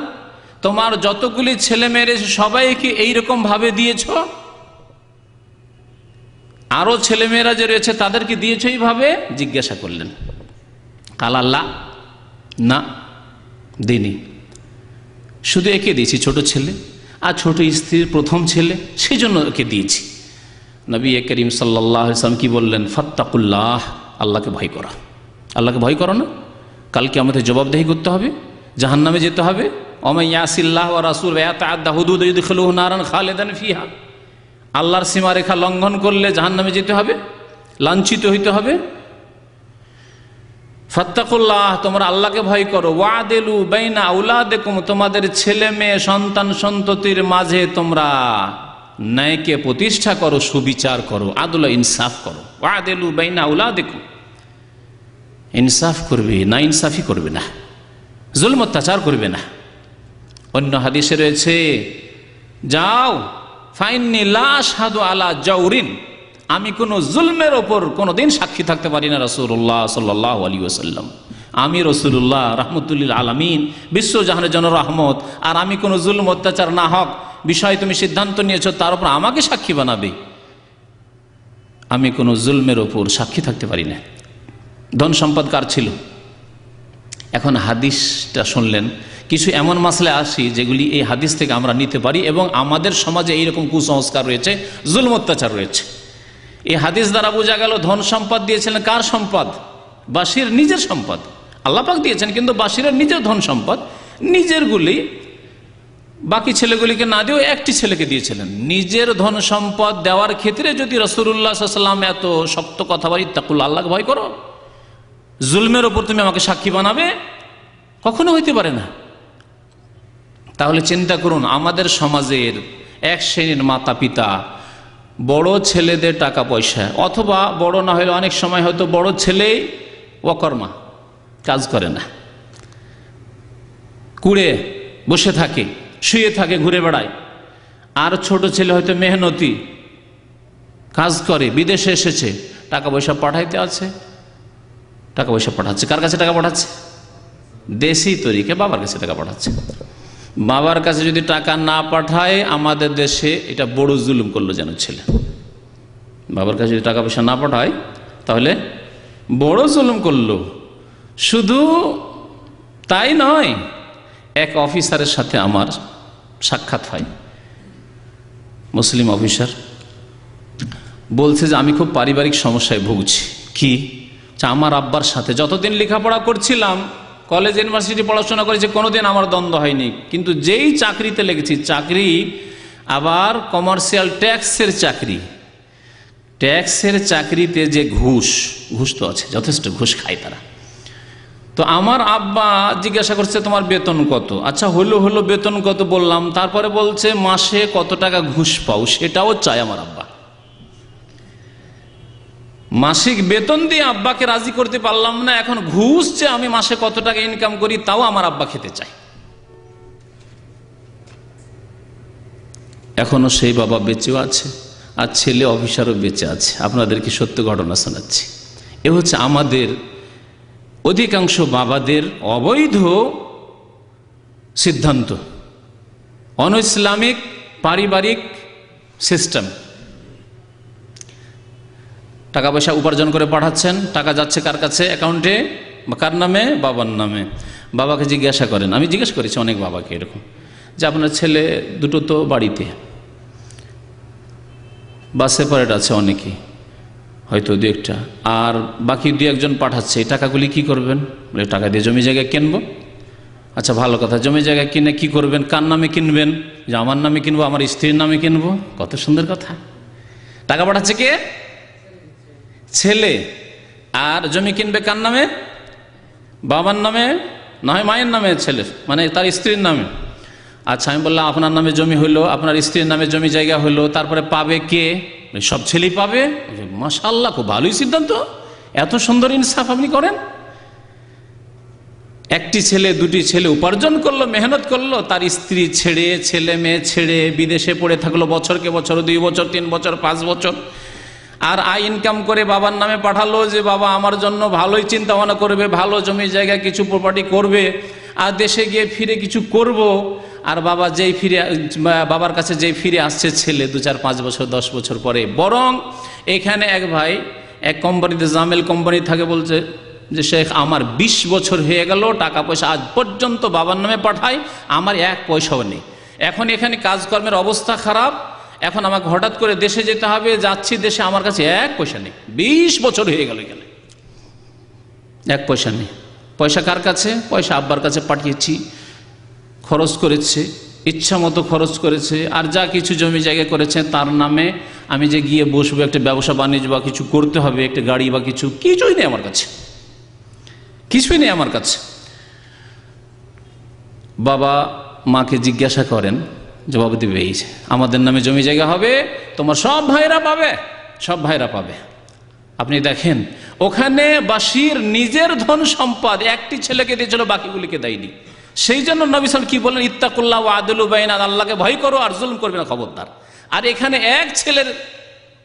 তোমার যতগুলি ছেলে মেয়ে সবাইকে এইরকম ভাবে দিয়েছ? আরো ছেলে মেয়েরা যে রয়েছে তাদেরকে দিয়েছ এইভাবে? জিজ্ঞাসা করলেন। কাল আল্লাহ, না দিনি, শুধু একে দিয়েছি, ছোট ছেলে, আর ছোট স্ত্রীর প্রথম ছেলে, সেই জন্য ওকে দিয়েছি। নবী করিম সাল্লাল্লাহু আলাইহি ওয়াসাল্লাম কি বললেন? ফাত্তাকুল্লাহ, আল্লাহকে ভয় করা। আল্লাহকে ভয় করো না, কালকে আমাদের জবাবদেহি করতে হবে, জাহান্নামে যেতে হবে। ওমাই ইয়াসিল্লাহ ওয়া রাসূল ওয়া ইয়াতাআদ্দা হুদুদ ইউদখিলুহু নারান খালিদান ফিহা, আল্লাহর সীমারেখা লঙ্ঘন করলে জাহান্নামে যেতে হবে, লাঞ্ছিত হইতে হবে। ফাত্তাকুল্লাহ, তোমরা আল্লাহকে ভয় করো। ওয়াদিলু বাইনা আওলাদিকুম, তোমাদের ছেলে মেয়ে সন্তান সন্ততির মাঝে তোমরা ন্যায়কে প্রতিষ্ঠা করো, সুবিচার করো, আদল ইনসাফ করো। ওয়াদিলু বাইনা আওলাদিকুম, ইনসাফ করবে না, ইনসাফি করবে না, জুলম অত্যাচার করবে না। অন্য হাদিসে রয়েছে, যাও ফাইন্নী লা আশহাদু আলা জাওরিন, আমি কোনো জুলমের ওপর কোনোদিন সাক্ষী থাকতে পারি না। রাসূলুল্লাহ সাল্লাল্লাহু আলাইহি ওয়াসাল্লাম, আমি রাসূলুল্লাহ রাহমাতুল লিল আলামিন, বিশ্বজাহানের জন্য রহমত, আর আমি কোনো জুলম অত্যাচার না হক বিষয়ে তুমি সিদ্ধান্ত নিয়েছো, তার উপর আমাকে সাক্ষী বানাবে, আমি কোনো জুলমের ওপর সাক্ষী থাকতে পারি না। ধন সম্পদ কার ছিল? এখন হাদিসটা শুনলেন, কিছু এমন মাসলে আসি যেগুলি এই হাদিস থেকে আমরা নিতে পারি, এবং আমাদের সমাজে এইরকম কুসংস্কার রয়েছে, জুলম অত্যাচার রয়েছে। এই হাদিস দ্বারা বোঝা গেল ধন সম্পদ দিয়েছিলেন কার সম্পদ? বাশির নিজের সম্পদ। আল্লাহ পাক দিয়েছেন, কিন্তু বাশিরের নিজের ধন সম্পদ, নিজেরগুলি বাকি ছেলেগুলিকে না দিয়েও একটি ছেলেকে দিয়েছিলেন। নিজের ধন সম্পদ দেওয়ার ক্ষেত্রে যদি রাসূলুল্লাহ সাল্লাল্লাহু আলাইহি ওয়াসাল্লাম এত শক্ত কথা বলি, ইত্তাকুল্লাহ, আল্লাহকে ভয় করো, জুলমের ওপর তুমি আমাকে সাক্ষী বানাবে, কখনো হইতে পারে না। তাহলে চিন্তা করুন, আমাদের সমাজের এক শ্রেণীর মাতা পিতা বড় ছেলেদের টাকা পয়সা, অথবা বড় না হলে অনেক সময় হয়তো বড় ছেলেই অকর্মা, কাজ করে না, কুড়ে বসে থাকে, শুয়ে থাকে, ঘুরে বেড়ায়, আর ছোট ছেলে হয়তো মেহনতি, কাজ করে, বিদেশে এসেছে, টাকা পয়সা পাঠাইতে আছে, টাকা পয়সা পাঠাচ্ছে, কার কাছে টাকা পাঠাচ্ছে? দেশি তরিকে বাবার কাছে টাকা পাঠাচ্ছে। বাবার কাছে যদি টাকা না পাঠায়, আমাদের দেশে এটা বড় জুলুম করলো যেন ছেলে। বাবার কাছে যদি টাকা পয়সা না পাঠায় তাহলে বড় জুলুম করলো। শুধু তাই নয়, এক অফিসারের সাথে আমার সাক্ষাৎ হয়, মুসলিম অফিসার, বলছে যে আমি খুব পারিবারিক সমস্যায় ভুগছি। কি? আমার আব্বার সাথে যতদিন লেখাপড়া করছিলাম, কলেজ ইউনিভার্সিটি পড়াশোনা করেছি, কোনোদিন আমার দ্বন্দ্ব হয়নি, কিন্তু যেই চাকরিতে লেগেছি, চাকরি আবার কমার্শিয়াল ট্যাক্সের চাকরি, ট্যাক্সের চাকরিতে যে ঘুষ তো আছে, যথেষ্ট ঘুষ খায় তারা। তো আমার আব্বা জিজ্ঞাসা করছে তোমার বেতন কত? আচ্ছা হলো বেতন কত বললাম, তারপরে বলছে মাসে কত টাকা ঘুষ পাও সেটাও চাই আমার আব্বা। মাসিক বেতন দিয়ে আব্বাকে রাজি করতে পারলাম না, এখন ঘুষ যে আমি মাসে কত টাকা ইনকাম করি তাও আমার আব্বা খেতে চায়। এখনো সেই বাবা বেঁচেও আছে, আর ছেলে অফিসারও বেঁচে আছে। আপনাদেরকে সত্য ঘটনা শোনাচ্ছি। এ হচ্ছে আমাদের অধিকাংশ বাবাদের অবৈধ সিদ্ধান্ত, অনইসলামিক পারিবারিক সিস্টেম। টাকা পয়সা উপার্জন করে পাঠাচ্ছেন, টাকা যাচ্ছে কার কাছে? অ্যাকাউন্টে বা কার নামে? বাবার নামে। বাবাকে জিজ্ঞাসা করেন, আমি জিজ্ঞেস করেছি অনেক বাবাকে এরকম, যে আপনার ছেলে দুটো তো বাড়িতে বা সেপারেট আছে, অনেকেই হয়তো দু একটা, আর বাকি দু একজন পাঠাচ্ছে, এই টাকাগুলি কি করবেন? বলে টাকা দিয়ে জমি জায়গা কিনবো। আচ্ছা ভালো কথা, জমি জায়গা কিনে কি করবেন? কার নামে কিনবেন? যে আমার নামে কিনবো, আমার স্ত্রীর নামে কিনবো। কত সুন্দর কথা। টাকা পাঠাচ্ছে কে? ছেলে। আর জমি কিনবে কার নামে? বাবার নামে, না হয় মায়ের নামে, ছেলের মানে তার স্ত্রীর নামে। আচ্ছা আমি বললাম আপনার নামে জমি হলো, আপনার স্ত্রীর নামে জমি জায়গা হলো, তারপরে পাবে কে? সব ছেলেই পাবে। মাশাআল্লাহ, খুব ভালোই সিদ্ধান্ত, এত সুন্দর ইনসাফ আপনি করেন। একটি ছেলে দুটি ছেলে উপার্জন করলো, মেহনত করলো, তার স্ত্রী ছেড়ে, ছেলে মেয়ে ছেড়ে বিদেশে পড়ে থাকলো বছরকে বছর, 2 বছর 3 বছর 5 বছর, আর আয় ইনকাম করে বাবার নামে পাঠালো যে বাবা আমার জন্য ভালোই চিন্তা ভাবনা করবে, ভালো জমি জায়গা কিছু প্রপার্টি করবে, আর দেশে গিয়ে ফিরে কিছু করব। আর বাবা বাবার কাছে যেই ফিরে আসছে ছেলে 2, 4, 5 বছর 10 বছর পরে, বরং এখানে এক ভাই এক কোম্পানিতে, জামেল কোম্পানি থাকে, বলছে যে শেখ আমার 20 বছর হয়ে গেল, টাকা পয়সা আজ পর্যন্ত বাবার নামে পাঠাই, আমার 1 পয়সাও নেই। এখন এখানে কাজকর্মের অবস্থা খারাপ, এখন আমাকে হঠাৎ করে দেশে যেতে হবে, যাচ্ছি দেশে, আমার কাছে 1 পয়সা নেই। 20 বছর হয়ে গেল এখানে 1 পয়সা নেই। পয়সা কার কাছে? পয়সা আব্বার কাছে পাঠিয়েছি, খরচ করেছে, ইচ্ছা মতো খরচ করেছে, আর যা কিছু জমি জায়গা করেছে তার নামে। আমি যে গিয়ে বসবো, একটা ব্যবসা বাণিজ্য বা কিছু করতে হবে, একটা গাড়ি বা কিছুই নেই আমার কাছে, কিছুই নেই আমার কাছে। বাবা মাকে জিজ্ঞাসা করেন, জবাব দিবে এই যে আমাদের নামে জমি জায়গা হবে, তোমার সব ভাইরা পাবে, সব ভাইরা পাবে। আপনি দেখেন ওখানে বাশির নিজের ধন সম্পদ একটি ছেলেকে দিয়েছিল, বাকিগুলিকে দেয়নি। সেই জন্য নবী সাল্লাল্লাহু আলাইহি ওয়াসাল্লাম কি বলেন? ইত্তাকুল্লাহ ওয়া আদলু বাইনা, আল্লাহকে ভয় করো আর জুলুম করবে না, খবরদার। আর এখানে এক ছেলের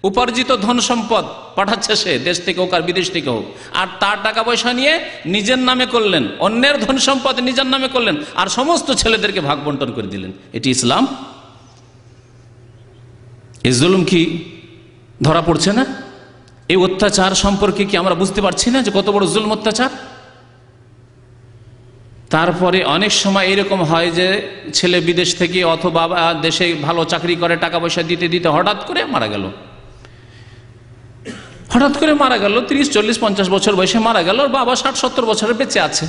উপার্জিত ধন সম্পদ পাঠাচ্ছে, সে দেশ থেকে হোক আর বিদেশ থেকে হোক, আর তার টাকা পয়সা নিয়ে নিজের নামে করলেন, অন্যের ধন সম্পদ নিজের নামে করলেন, আর সমস্ত ছেলেদেরকে ভাগ বন্টন করে দিলেন। এটি ইসলাম? এই জুলুম কি ধরা পড়ছে না? এই অত্যাচার সম্পর্কে কি আমরা বুঝতে পারছি না যে কত বড় জুলুম, অত্যাচার? তারপরে অনেক সময় এরকম হয় যে ছেলে বিদেশ থেকে অথবা দেশে ভালো চাকরি করে, টাকা পয়সা দিতে দিতে হঠাৎ করে মারা গেল, হঠাৎ করে মারা গেল, 30, 40, 50 বছর বয়সে মারা গেল, বাবা 60, 70 বছরে বেঁচে আছে।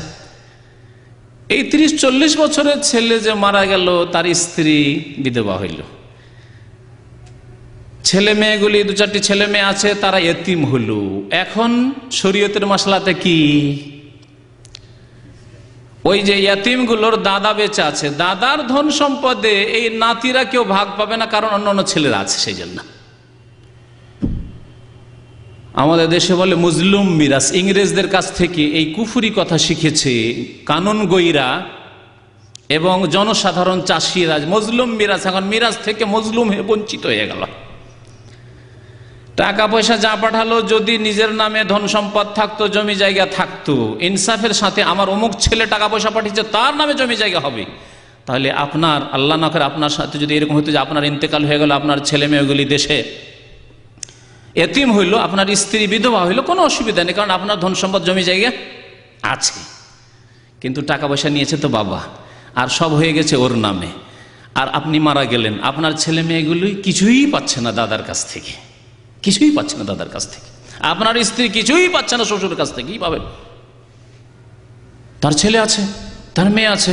এই 30, 40 বছরের ছেলে যে মারা গেল, তার স্ত্রী বিধবা হইল, ছেলে মেয়েগুলি 2-4টি ছেলে মেয়ে আছে, তারা এতিম হলো। এখন শরীয়তের মাসলাতে কি? ওই যে ইয়াতিমগুলোর দাদা বেঁচে আছে, দাদার ধন সম্পদে এই নাতিরা কেউ ভাগ পাবে না, কারণ অন্য ছেলেরা আছে। সেই জন্য আমাদের দেশে বলে মুজলুম মিরাস, ইংরেজদের কাছ থেকে এই কুফুরি কথা শিখেছে কানুন গইরা এবং জনসাধারণ চাষিরা। মজলুম মিরাস, এখন মিরাস থেকে মজলুম হয়ে বঞ্চিত হয়ে গেল। টাকা পয়সা যা পাঠালো, যদি নিজের নামে ধন সম্পদ থাকতো, জমি জায়গা থাকতো, ইনসাফের সাথে আমার অমুক ছেলে টাকা পয়সা পাঠিয়েছে তার নামে জমি জায়গা হবে, তাহলে আপনার আল্লাহ না করে আপনার সাথে যদি এরকম হতো যে আপনার ইন্তেকাল হয়ে গেল, আপনার ছেলে মেয়েগুলি দেশে এতিম হইল, আপনার স্ত্রী বিধবা হইল, কোনো অসুবিধা নেই, কারণ আপনার ধন সম্পদ জমি জায়গা আছে। কিন্তু টাকা পয়সা নিয়েছে তো বাবা, আর সব হয়ে গেছে ওর নামে, আর আপনি মারা গেলেন, আপনার ছেলে মেয়েগুলি কিছুই পাচ্ছে না দাদার কাছ থেকে, কিছুই পাচ্ছে না দাদার কাছ থেকে, আপনার স্ত্রী কিছুই পাচ্ছে না শ্বশুরের কাছ থেকে, কি পাবেন? তার ছেলে আছে, তার মেয়ে আছে,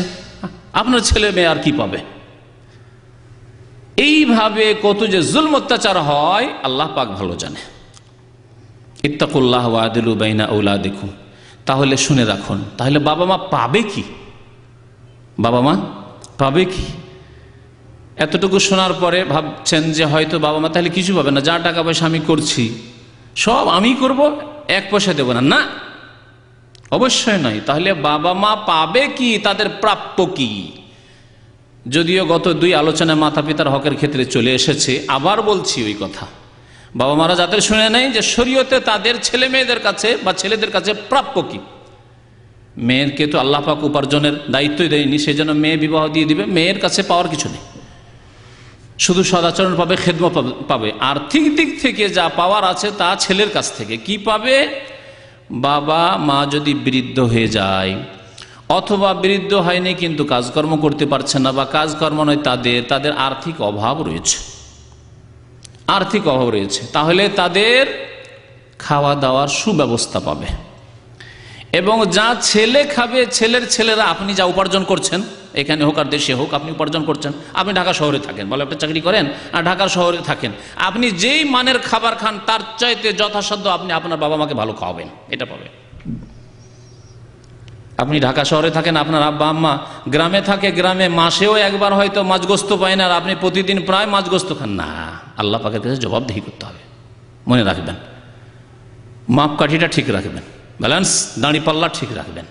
আপনার ছেলে মেয়ে আর কি পাবে? এইভাবে কত যে জুলম অত্যাচার হয় আল্লাহ পাক ভালো জানে। ইত্তাকুল্লাহ ওয়া আদিলু বাইনা আওলাদিকুম। তাহলে শুনে রাখুন, তাহলে বাবা মা পাবে কি? বাবা মা পাবে কি? এতটুকু শোনার পরে ভাবছেন যে হয়তো বাবা মা তাহলে কিছু পাবে না, যা টাকা পয়সা আমি করছি সব আমি করব, এক পয়সা দেব না, না, অবশ্যই নয়। তাহলে বাবা মা পাবে কি? তাদের প্রাপ্য কি? যদিও গত দুই আলোচনায় মাতা পিতার হকের ক্ষেত্রে চলে এসেছে, আবার বলছি ওই কথা, বাবা মারা যাতে শুনে নেয় যে শরীয়তে তাদের ছেলে মেয়েদের কাছে বা ছেলেদের কাছে প্রাপ্য কি। মেয়েকে তো আল্লাহ পাক উপার্জনের দায়িত্বই দেয়নি, সেই জন্য মেয়ে বিবাহ দিয়ে দিবে, মেয়ের কাছে পাওয়ার কিছু নেই, শুধু সদাচরণ পাবে, খেদমত পাবে। আর্থিক দিক থেকে যা পাওয়ার আছে তা ছেলের কাছ থেকে। কি পাবে? বাবা মা যদি বৃদ্ধ হয়ে যায়, অথবা বৃদ্ধ হয়নি কিন্তু কাজকর্ম করতে পারছে না, বা কাজকর্ম নয়, তাদের আর্থিক অভাব রয়েছে, আর্থিক অভাব রয়েছে, তাহলে তাদের খাওয়া দাওয়ার সুব্যবস্থা পাবে। এবং যা ছেলে খাবে, ছেলের ছেলেরা, আপনি যা উপার্জন করছেন, এখানে হোক আর দেশে হোক, আপনি উপার্জন করছেন, আপনি ঢাকা শহরে থাকেন, বলে আপনি চাকরি করেন আর ঢাকার শহরে থাকেন, আপনি যেই মানের খাবার খান তার চাইতে যথাসাধ্য আপনি আপনার বাবা মাকে ভালো খাওয়াবেন, এটা পাবেন। আপনি ঢাকা শহরে থাকেন, আপনার আব্বা আম্মা গ্রামে থাকে, গ্রামে মাসেও একবার হয়তো মাছ গোস্ত পায় না, আর আপনি প্রতিদিন প্রায় মাছ গোস্ত খান, না, আল্লাহ পাকের কাছে জবাবদিহি করতে হবে। মনে রাখবেন, মাপকাঠিটা ঠিক রাখবেন, ব্যালেন্স দাঁড়িপাল্লা ঠিক রাখবেন।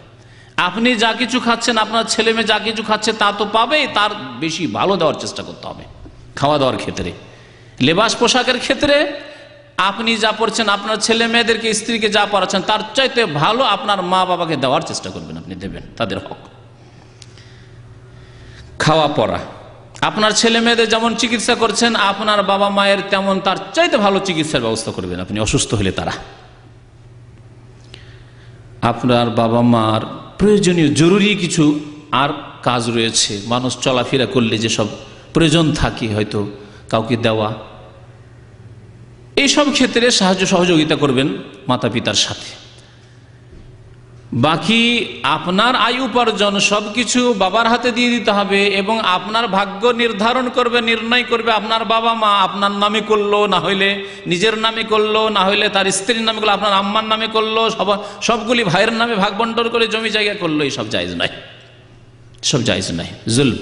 আপনি যা কিছু খাচ্ছেন, আপনার ছেলে মেয়ে যা কিছু খাচ্ছে তা তো পাবেই, তার বেশি ভালো দেওয়ার চেষ্টা করতে হবে। খাওয়া দাওয়ার ক্ষেত্রে, লেবাস পোশাকের ক্ষেত্রে আপনি যা পড়ছেন, আপনার ছেলে মেয়েদেরকে, স্ত্রীকে যা পড়াচ্ছেন তার চাইতে ভালো আপনার মা বাবাকে দেওয়ার চেষ্টা করবেন, আপনি দেবেন, তাদের হক। খাওয়া পড়া, আপনার ছেলে মেয়েদের যেমন চিকিৎসা করছেন, আপনার বাবা মায়ের তেমন তার চাইতে ভালো চিকিৎসার ব্যবস্থা করবেন আপনি, অসুস্থ হলে তারা। আপনার বাবা মার প্রয়োজনীয় জরুরি কিছু আর কাজ রয়েছে, মানুষ চলাফেরা করলে যেসব প্রয়োজন থাকে হয়তো কাউকে দেওয়া, এইসব ক্ষেত্রে সাহায্য সহযোগিতা করবেন মাতা পিতার সাথে। বাকি আপনার আয় উপার্জন সবকিছু বাবার হাতে দিয়ে দিতে হবে, এবং আপনার ভাগ্য নির্ধারণ করবে, নির্ণয় করবে আপনার বাবা মা। আপনার নামে করলো, না হইলে নিজের নামে করলো, না হইলে তার স্ত্রীর নামে করলো, আপনার আম্মার নামে করলো, সবগুলি ভাইয়ের নামে ভাগ বন্টন করে জমি জায়গা করলো, এইসব জায়েজ নাই, সব জায়েজ নাই, জুলম।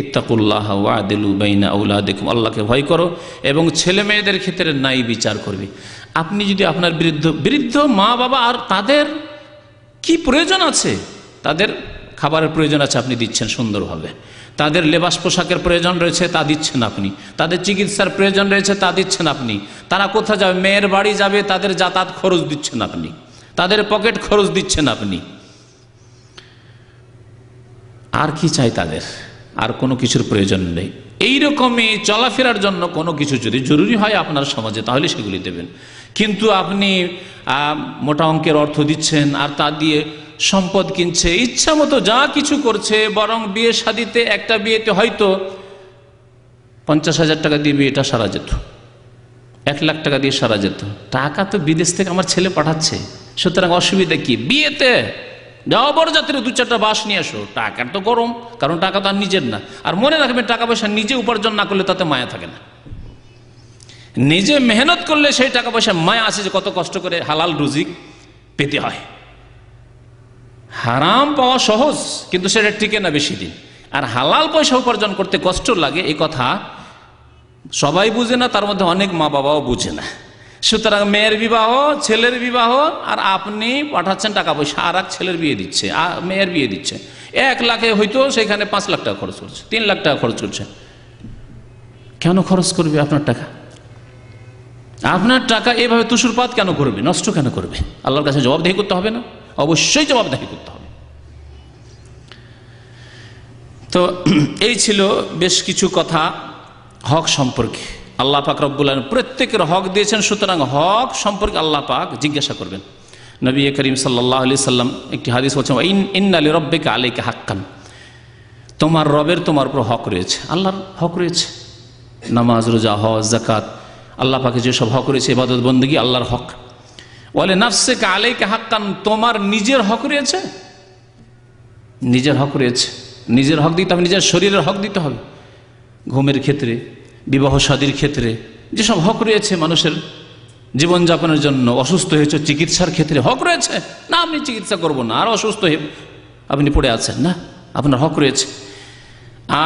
ইত্তাকুল্লাহ ওয়া আদিলু বাইনা আওলাদিকুম। আল্লাহকে ভয় করো এবং ছেলে মেয়েদের ক্ষেত্রে ন্যায় বিচার করবে। আপনি যদি আপনার বৃদ্ধ মা বাবা, আর তাদের কি প্রয়োজন আছে, তাদের খাবারের প্রয়োজন আছে, আপনি দিচ্ছেন সুন্দরভাবে, তাদের লেবাস পোশাকের প্রয়োজন রয়েছে তা দিচ্ছেন আপনি, তাদের চিকিৎসার প্রয়োজন রয়েছে তা দিচ্ছেন আপনি, তারা কোথায় যাবে, মেয়ের বাড়ি যাবে, তাদের যাতায়াত খরচ দিচ্ছেন আপনি, তাদের পকেট খরচ দিচ্ছেন আপনি। আর কি চাই তাদের? আর কোনো কিছুর প্রয়োজন নেই। এইরকমই চলাফেরার জন্য কোনো কিছু যদি জরুরি হয় আপনার সমাজে, তাহলে সেগুলি দেবেন। কিন্তু আপনি মোটা অঙ্কের অর্থ দিচ্ছেন আর তা দিয়ে সম্পদ কিনছে, ইচ্ছা মতো যা কিছু করছে, বরং বিয়ে শাদিতে, একটা বিয়েতে হয়তো 50,000 টাকা দিয়ে বিয়েটা সারা যেত, 1 লাখ টাকা দিয়ে সারা যেত। টাকা তো বিদেশ থেকে আমার ছেলে পাঠাচ্ছে, সুতরাং অসুবিধা কি? বিয়েতে যাও, বরযাত্রী 2-4টা বাস নিয়ে আসো, টাকার তো গরম, কারণ টাকা তো আর নিজের না। আর মনে রাখবেন, টাকা পয়সা নিজে উপার্জন না করলে তাতে মায়া থাকে না, নিজে মেহনত করলে সেই টাকা পয়সা মায়া আছে, যে কত কষ্ট করে হালাল রুজি পেতে হয়। হারাম পাওয়া সহজ, কিন্তু সেটা টিকে না বেশি দিন। আর হালাল পয়সা উপার্জন করতে কষ্ট লাগে, এই কথা সবাই বুঝে না, তার মধ্যে অনেক মা বাবাও বুঝে না। সুতরাং মেয়ের বিবাহ, ছেলের বিবাহ, আর আপনি পাঠাচ্ছেন টাকা পয়সা, আর এক ছেলের বিয়ে দিচ্ছে, মেয়ের বিয়ে দিচ্ছে, 1 লাখে হয়তো সেখানে 5 লাখ টাকা খরচ করছে, 3 লাখ টাকা খরচ করছে। কেন খরচ করবে আপনার টাকা? আপনার টাকা এভাবে তুষুরপাত কেন করবে, নষ্ট কেন করবে? আল্লাহর কাছে জবাবদিহি করতে হবে না? অবশ্যই জবাবদিহি করতে হবে। তো এই ছিল বেশ কিছু কথা হক সম্পর্কে। আল্লাহ পাক রব্বুল আলামিন প্রত্যেকের হক দিয়েছেন, সুতরাং হক সম্পর্কে আল্লাহ পাক জিজ্ঞাসা করবেন। নবী করিম সাল্লাল্লাহু আলাইহি সাল্লাম একটি হাদিস বলছেন, ইন্না লিরাব্বিকা আলাইকা হাক্কান, তোমার রবের তোমার উপর হক রয়েছে, আল্লাহর হক রয়েছে। নামাজ, রোজা, হজ, যাকাত, আল্লাহ পাকে যেসব হক রয়েছে, ইবাদত বন্দেগী আল্লাহর হক। ওয়ালি নাফসিকা আলাইকা হাক্কান, তোমার নিজের হক রয়েছে, নিজের হক রয়েছে। নিজের হক দিতে হবে, নিজের শরীরের হক দিতে হবে। ঘুমের ক্ষেত্রে, বিবাহ শাদীর ক্ষেত্রে যেসব হক রয়েছে মানুষের জীবনযাপনের জন্য, অসুস্থ হয়েছে চিকিৎসার ক্ষেত্রে হক রয়েছে না, আপনি চিকিৎসা করবো না, আর অসুস্থ হয়ে আপনি পড়ে আছেন না, আপনার হক রয়েছে।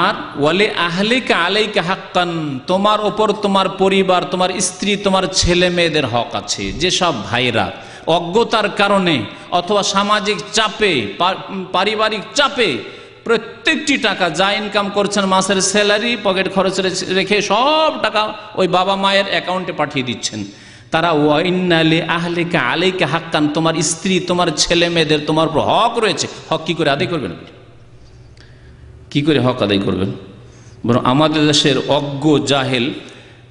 আর ওয়ালি আহলিকা আলাইকা হাক্কান, তোমার ওপর তোমার পরিবার, তোমার স্ত্রী, তোমার ছেলে মেয়েদের হক আছে। যেসব ভাইরা অজ্ঞতার কারণে অথবা সামাজিক চাপে, পারিবারিক চাপে প্রত্যেকটি টাকা যা ইনকাম করছেন, মাসের স্যালারি পকেট খরচ রেখে সব টাকা ওই বাবা মায়ের অ্যাকাউন্টে পাঠিয়ে দিচ্ছেন, তারা ওয়াইন্না লি আহলিকা আলাইকা হাক্কান, তোমার স্ত্রী, তোমার ছেলে মেয়েদের তোমার উপর হক রয়েছে। হক কি করে আদায় করবেন? কি করে হক আদায় করবেন? বরং আমাদের দেশের অজ্ঞ জাহেল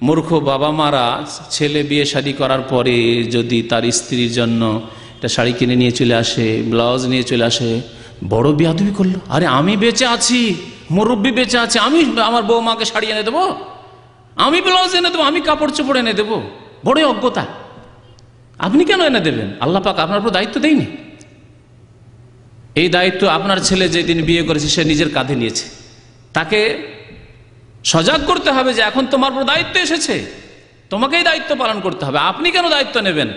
মূর্খ বাবা মারা ছেলে বিয়ে শাদী করার পরে যদি তার স্ত্রীর জন্য একটা শাড়ি কিনে নিয়ে চলে আসে, ব্লাউজ নিয়ে চলে আসে, বড় বেয়াদবি করলো। আরে আমি বেঁচে আছি, মুরব্বী বেঁচে আছে, আমি আমার বৌমাকে শাড়ি এনে দেবো, আমি ব্লাউজ এনে দেবো, আমি কাপড় চোপড় এনে দেবো, বড়ই অজ্ঞতা। আপনি কেন এনে দেবেন? আল্লাহ পাক আপনার উপর দায়িত্ব দেয়নি? এই দায়িত্ব আপনার ছেলে যেদিন বিয়ে করেছে সে নিজের কাঁধে নিয়েছে, তাকে সজাগ করতে হবে যে এখন তোমার উপর দায়িত্ব এসেছে, তোমাকেই দায়িত্ব পালন করতে হবে। আপনি কেন দায়িত্ব নেবেন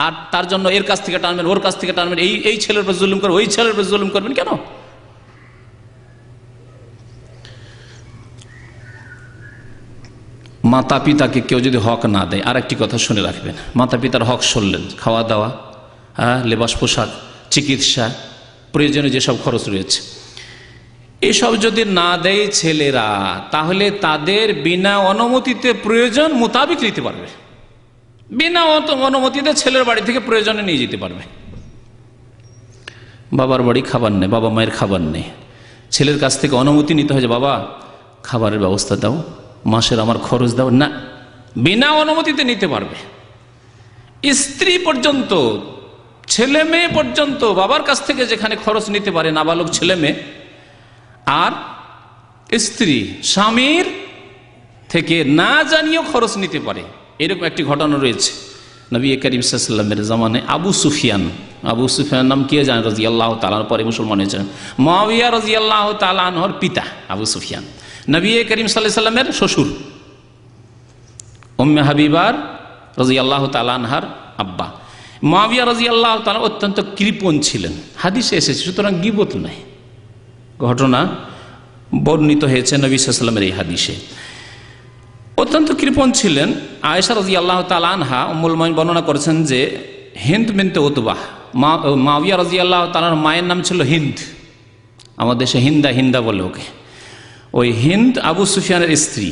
আর তার জন্য এর কাছ থেকে টানবেন, ওর কাছ থেকে টানবেন, এই ছেলের উপর জুলুম করবেন, ওই ছেলের উপর জুলুম করবেন কেন? মাতা পিতাকে কেউ যদি হক না দেয়, আর একটি কথা শুনে রাখবেন, মাতা পিতার হক শুনলেন, খাওয়া দাওয়া, লেবাস পোশাক, চিকিৎসা, প্রয়োজনীয় যেসব খরচ রয়েছে, এসব যদি না দেয় ছেলেরা, তাহলে তাদের বিনা অনুমতিতে প্রয়োজন মোতাবিক নিতে পারবে, বিনা অনুমতিতে ছেলের বাড়ি থেকে প্রয়োজনে নিয়ে যেতে পারবে। বাবার বাড়ি খাবার নেই, বাবা মায়ের খাবার নেই, ছেলের কাছ থেকে অনুমতি নিতে হয় যে বাবা খাবারের ব্যবস্থা দাও, মাসের আমার খরচ দাও, না, বিনা অনুমতিতে নিতে পারবে। স্ত্রী পর্যন্ত, ছেলে মেয়ে পর্যন্ত বাবার কাছ থেকে যেখানে খরচ নিতে পারে, নাবালক ছেলে মেয়ে, আর স্ত্রী স্বামীর থেকে না জানিয়েও খরচ নিতে পারে। এরকম একটি ঘটনা রয়েছে নবী করিম সাল্লাল্লাহু আলাইহি ওয়াসাল্লামের জামানায়। আবু সুফিয়ান নাম কে জানেন? রাদিয়াল্লাহু তাআলা পরে মুসলমান হয়েছেন। মুআবিয়া রাদিয়াল্লাহু তাআলা আনহুর পিতা আবু সুফিয়ান, নবী করিম সাল্লাল্লাহু আলাইহি ওয়াসাল্লামের শ্বশুর, উম্মে হাবিবার রাদিয়াল্লাহু তাআলা আনহার আব্বা। মুআবিয়া রাদিয়াল্লাহু তাআলা অত্যন্ত কৃপণ ছিলেন, হাদিসে এসেছে, সুতরাং গীবত নয়, ঘটনা বর্ণিত হয়েছে নবী সাল্লাল্লাহু আলাইহি ওয়াসাল্লামের এই হাদিসে। অত্যন্ত কৃপণ ছিলেন। আয়েশা রাদিয়াল্লাহু তাআলা আনহা উম্মুল মুমিনিন বর্ণনা করেছেন যে হিন্দ বিনতে উতবাহ, মুআবিয়া রাদিয়াল্লাহু তাআলার মায়ের নাম ছিল হিন্দ, আমাদের দেশে হিন্দা বলে ওকে। ওই হিন্দ আবু সুফিয়ানের স্ত্রী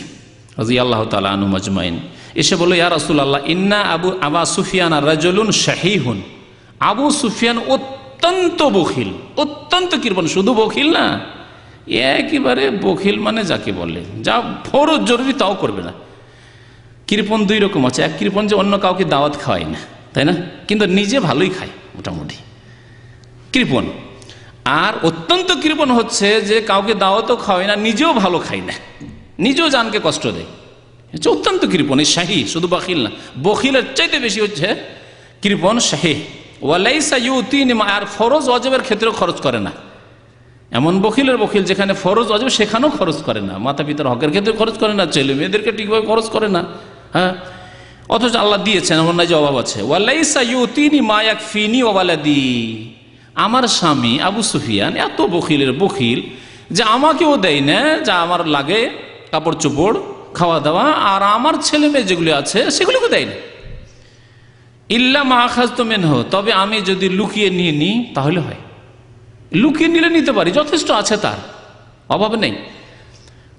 রাদিয়াল্লাহু তাআলা আনহু মাজমাইন এসে বলল, ইয়া রাসূলুল্লাহ, ইন্না আবা সুফিয়ান রাজুলুন শাহীহুন, আবু সুফিয়ান অত্যন্ত বখিল, অত্যন্ত কৃপণ। শুধু বখিল না, একেবারে বখিল মানে যাকে বলে, যা ফরজ জরুরি তাও করবে না। কৃপণ দুই রকম আছে, এক কৃপণ যে অন্য কাউকে দাওয়াত খাওয়ায় না, তাই না, কিন্তু নিজে ভালোই খায় মোটামুটি, কৃপণ। আর অত্যন্ত কৃপণ হচ্ছে যে কাউকে দাওয়াতও খাওয়ায় না, নিজেও ভালো খায় না, নিজেও জানকে কষ্ট দেয়, হচ্ছে অত্যন্ত কৃপণ। এই শাহী, শুধু বখিল না, বখিলের চাইতে বেশি হচ্ছে কৃপণ, শাহী। ওয়ালাইসা ইউতিনি, আর ফরজ ওয়াজিবের ক্ষেত্রেও খরচ করে না। এমন বখিলের বখিল যেখানে ফরজ ওয়াজিব সেখানেও খরচ করে না, মাতা পিতার হকের ক্ষেত্রে খরচ করে না, ছেলে মেয়েদেরকে ঠিকভাবে খরচ করে না। হ্যাঁ, অথচ আল্লাহ দিয়েছেন, এমন নয় যে অভাব আছে। ওয়ালাইসা ইউতিনি মা ইয়াকফিনি ওয়া ওয়ালাদি, আমার স্বামী আবু সুফিয়ান এত বখিলের বখিল যে আমাকেও দেয় না যা আমার লাগে, কাপড় চোপড়, খাওয়া দাওয়া, আর আমার ছেলে মেয়ে যেগুলি আছে সেগুলিকে দেয় না। ইল্লা মা আখাযতু মিনহু, তবে আমি যদি লুকিয়ে নিয়ে নিই তাহলে হয়, লুকিয়ে নিলে নিতে পারি, যথেষ্ট আছে, তার অভাব নেই।